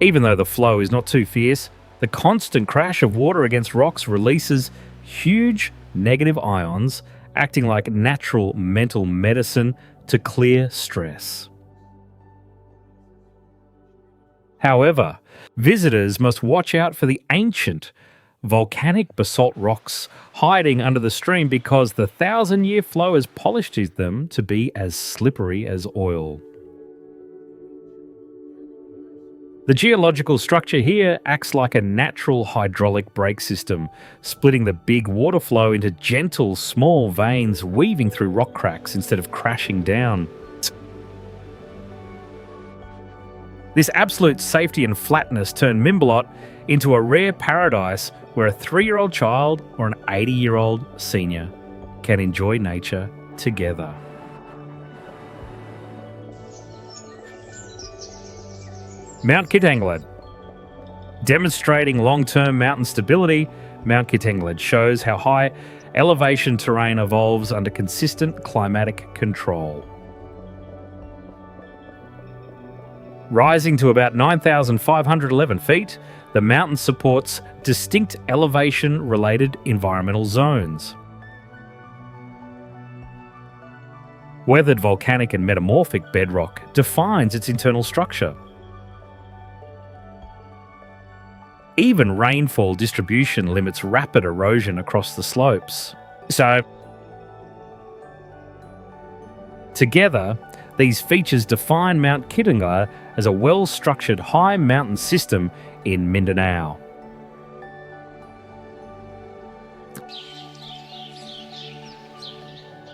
Even though the flow is not too fierce, the constant crash of water against rocks releases huge negative ions, acting like natural mental medicine to clear stress. However, visitors must watch out for the ancient volcanic basalt rocks hiding under the stream because the 1,000-year flow has polished them to be as slippery as oil. The geological structure here acts like a natural hydraulic brake system, splitting the big water flow into gentle, small veins weaving through rock cracks instead of crashing down. This absolute safety and flatness turn Mimbalot into a rare paradise where a 3-year-old child or an 80-year-old senior can enjoy nature together. Mount Kitanglad. Demonstrating long-term mountain stability, Mount Kitanglad shows how high elevation terrain evolves under consistent climatic control. Rising to about 9,511 feet, the mountain supports distinct elevation-related environmental zones. Weathered volcanic and metamorphic bedrock defines its internal structure. Even rainfall distribution limits rapid erosion across the slopes. So, together, these features define Mount Kitanglad as a well-structured high mountain system in Mindanao.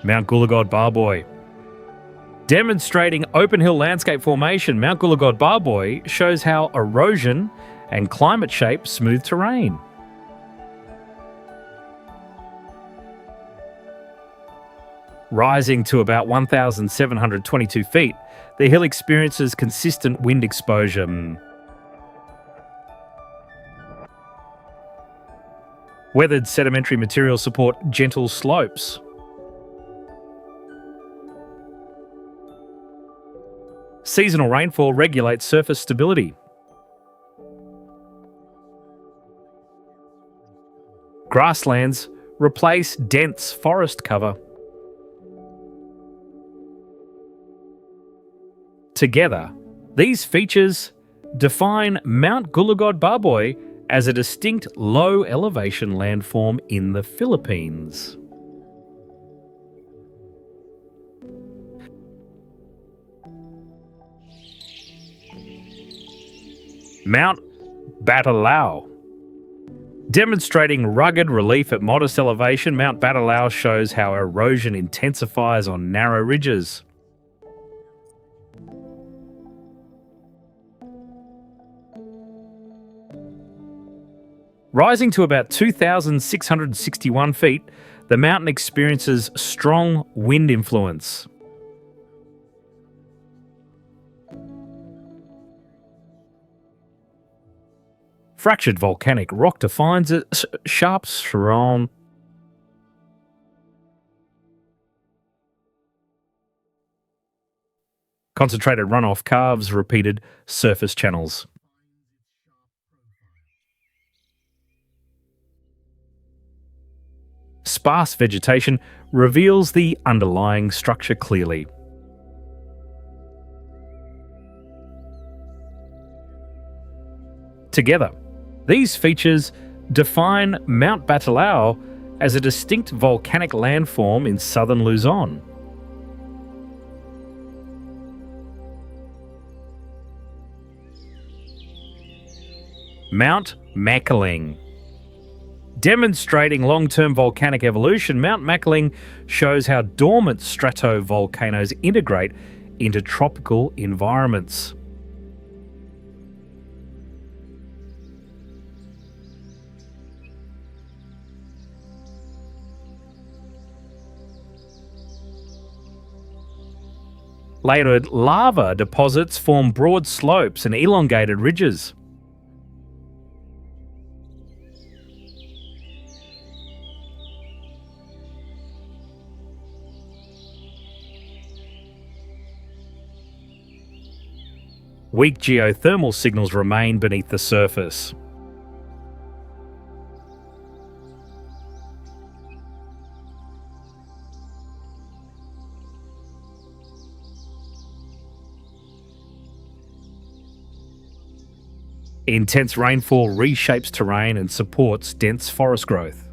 Mount Gulagod Barboy. Demonstrating open hill landscape formation, Mount Gulagod Barboy shows how erosion and climate shape smooth terrain. Rising to about 1,722 feet, the hill experiences consistent wind exposure. Weathered sedimentary materials support gentle slopes. Seasonal rainfall regulates surface stability. Grasslands replace dense forest cover. Together, these features define Mount Gulugod Barboy as a distinct low-elevation landform in the Philippines. Mount Batalao. Demonstrating rugged relief at modest elevation, Mount Batalao shows how erosion intensifies on narrow ridges. Rising to about 2,661 feet, the mountain experiences strong wind influence. Fractured volcanic rock defines a sharp surround. Concentrated runoff carves repeated surface channels. Sparse vegetation reveals the underlying structure clearly. Together, these features define Mount Batalao as a distinct volcanic landform in southern Luzon. Mount Makiling. Demonstrating long-term volcanic evolution, Mount Makiling shows how dormant stratovolcanoes integrate into tropical environments. Layered lava deposits form broad slopes and elongated ridges. Weak geothermal signals remain beneath the surface. Intense rainfall reshapes terrain and supports dense forest growth.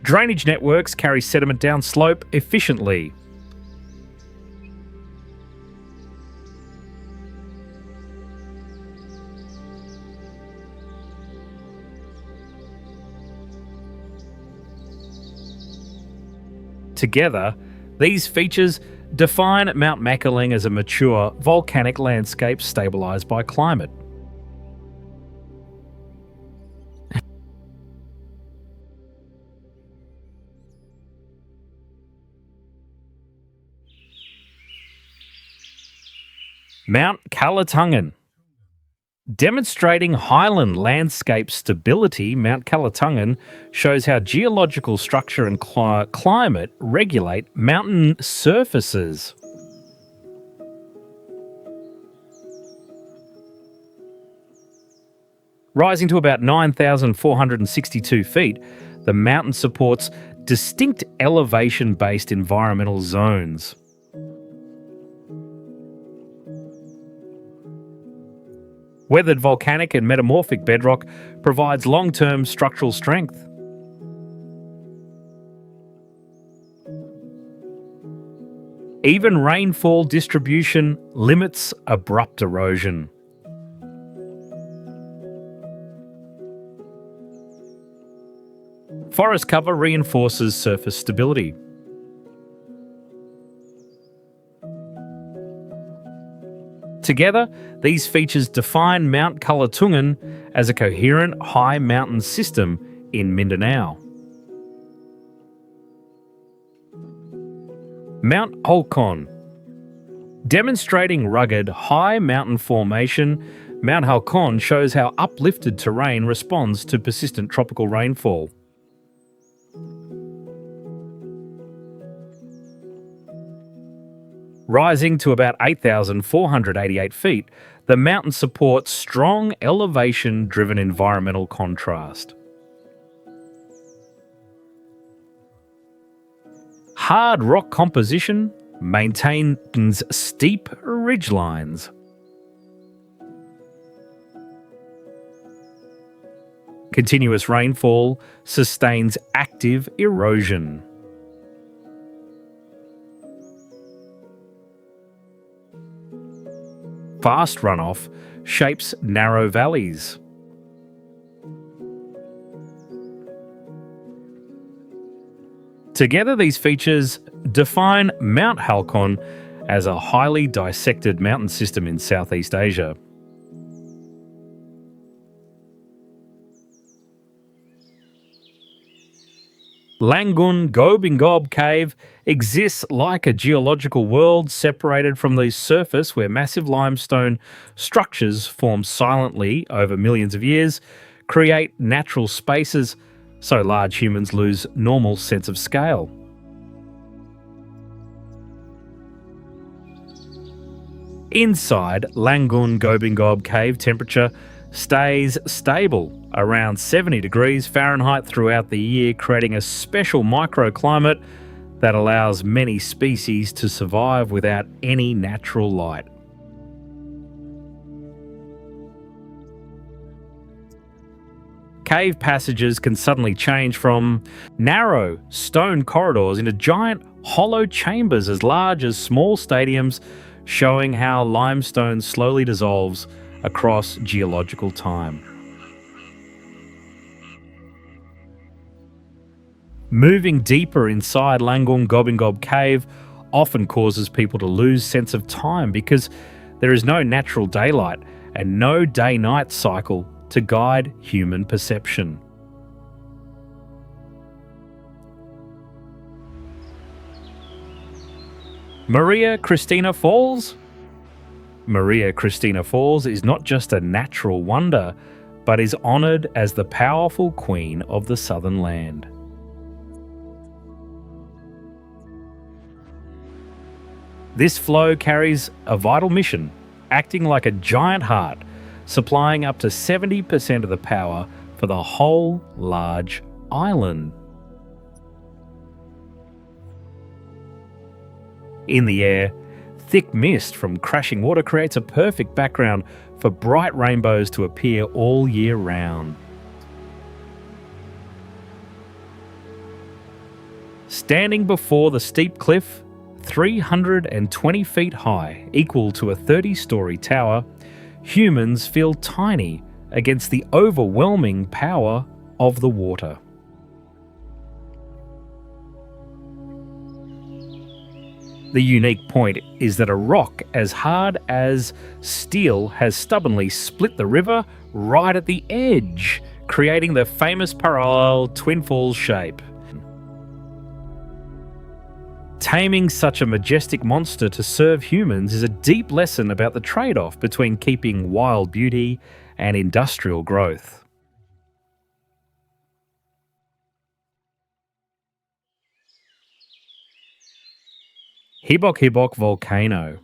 Drainage networks carry sediment downslope efficiently. Together, these features define Mount Makiling as a mature volcanic landscape stabilised by climate. Mount Kalatungan. Demonstrating highland landscape stability, Mount Kalatungan shows how geological structure and climate regulate mountain surfaces. Rising to about 9,462 feet, the mountain supports distinct elevation-based environmental zones. Weathered volcanic and metamorphic bedrock provides long-term structural strength. Even rainfall distribution limits abrupt erosion. Forest cover reinforces surface stability. Together, these features define Mount Kalatungan as a coherent high mountain system in Mindanao. Mount Halcon. Demonstrating rugged high mountain formation, Mount Halcon shows how uplifted terrain responds to persistent tropical rainfall. Rising to about 8,488 feet, The mountain supports strong elevation-driven environmental contrast. Hard rock composition maintains steep ridgelines. Continuous rainfall sustains active erosion. Fast runoff shapes narrow valleys. Together, these features define Mount Halcon as a highly dissected mountain system in Southeast Asia. Lagoon Gobingob Cave exists like a geological world separated from the surface where massive limestone structures form silently over millions of years, create natural spaces so large humans lose normal sense of scale. Inside Lagoon Gobingob Cave, temperature stays stable around 70 degrees Fahrenheit throughout the year, creating a special microclimate that allows many species to survive without any natural light. Cave passages can suddenly change from narrow stone corridors into giant hollow chambers as large as small stadiums, showing how limestone slowly dissolves across geological time. Moving deeper inside Lagoon Gobingob Cave often causes people to lose sense of time because there is no natural daylight and no day-night cycle to guide human perception. Maria Cristina Falls? Maria Cristina Falls is not just a natural wonder, but is honoured as the powerful queen of the southern land. This flow carries a vital mission, acting like a giant heart, supplying up to 70% of the power for the whole large island. In the air, thick mist from crashing water creates a perfect background for bright rainbows to appear all year round. Standing before the steep cliff, 320 feet high, equal to a 30-story tower, humans feel tiny against the overwhelming power of the water. The unique point is that a rock as hard as steel has stubbornly split the river right at the edge, creating the famous parallel Twin Falls shape. Taming such a majestic monster to serve humans is a deep lesson about the trade-off between keeping wild beauty and industrial growth. Hibok Hibok Volcano.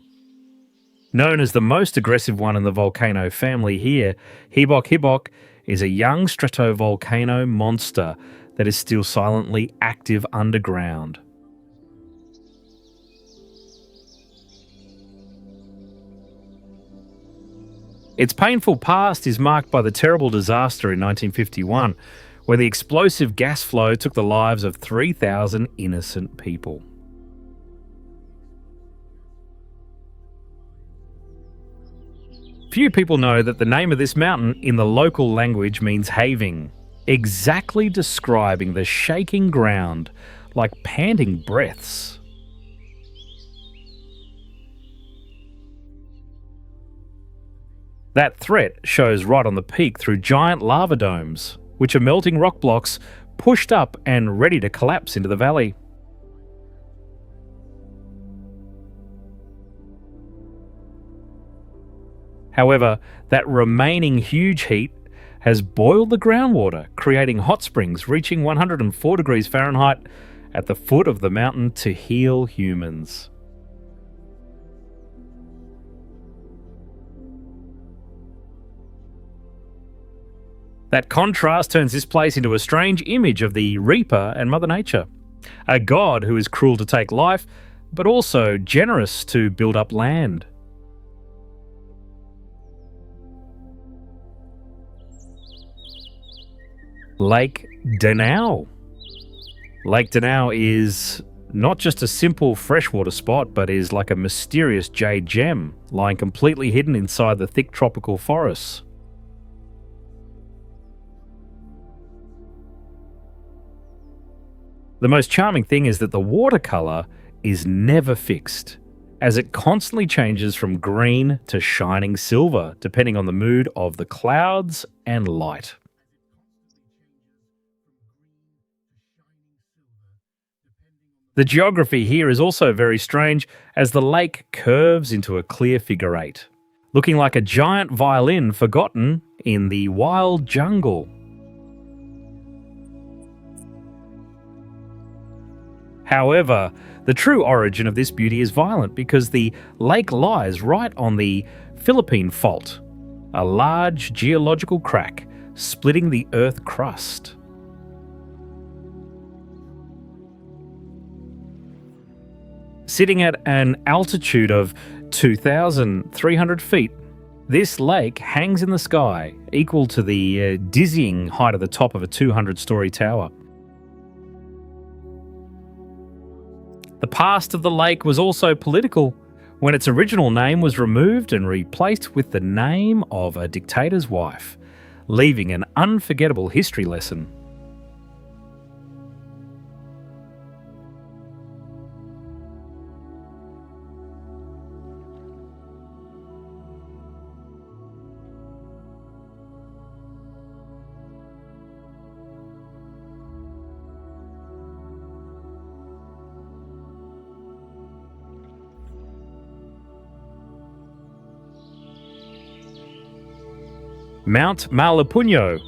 Known as the most aggressive one in the volcano family here, Hibok Hibok is a young stratovolcano monster that is still silently active underground. Its painful past is marked by the terrible disaster in 1951, where the explosive gas flow took the lives of 3,000 innocent people. Few people know that the name of this mountain in the local language means having, exactly describing the shaking ground like panting breaths. That threat shows right on the peak through giant lava domes, which are melting rock blocks pushed up and ready to collapse into the valley. However, that remaining huge heat has boiled the groundwater, creating hot springs reaching 104 degrees Fahrenheit at the foot of the mountain to heal humans. That contrast turns this place into a strange image of the Reaper and Mother Nature, a god who is cruel to take life, but also generous to build up land. Lake Danao. Lake Danao is not just a simple freshwater spot, but is like a mysterious jade gem lying completely hidden inside the thick tropical forests. The most charming thing is that the watercolour is never fixed, as it constantly changes from green to shining silver, depending on the mood of the clouds and light. The geography here is also very strange, as the lake curves into a clear figure eight, looking like a giant violin forgotten in the wild jungle. However, the true origin of this beauty is violent because the lake lies right on the Philippine Fault, a large geological crack splitting the Earth crust. Sitting at an altitude of 2,300 feet, this lake hangs in the sky, equal to the dizzying height of the top of a 200-story tower. The past of the lake was also political, when its original name was removed and replaced with the name of a dictator's wife, leaving an unforgettable history lesson. Mount Malapunyo.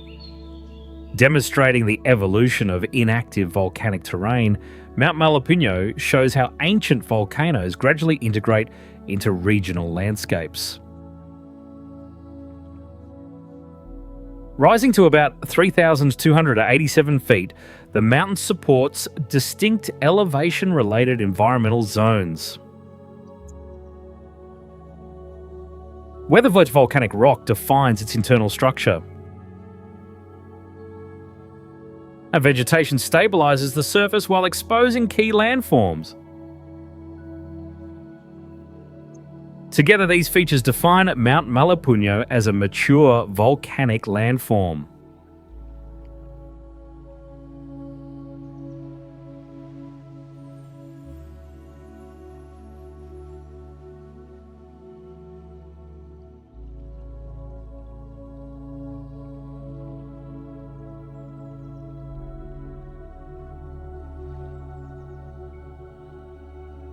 Demonstrating the evolution of inactive volcanic terrain, Mount Malapunyo shows how ancient volcanoes gradually integrate into regional landscapes. Rising to about 3,287 feet, the mountain supports distinct elevation-related environmental zones. Weather-vert volcanic rock defines its internal structure. And vegetation stabilizes the surface while exposing key landforms. Together, these features define Mount Malapunyo as a mature volcanic landform.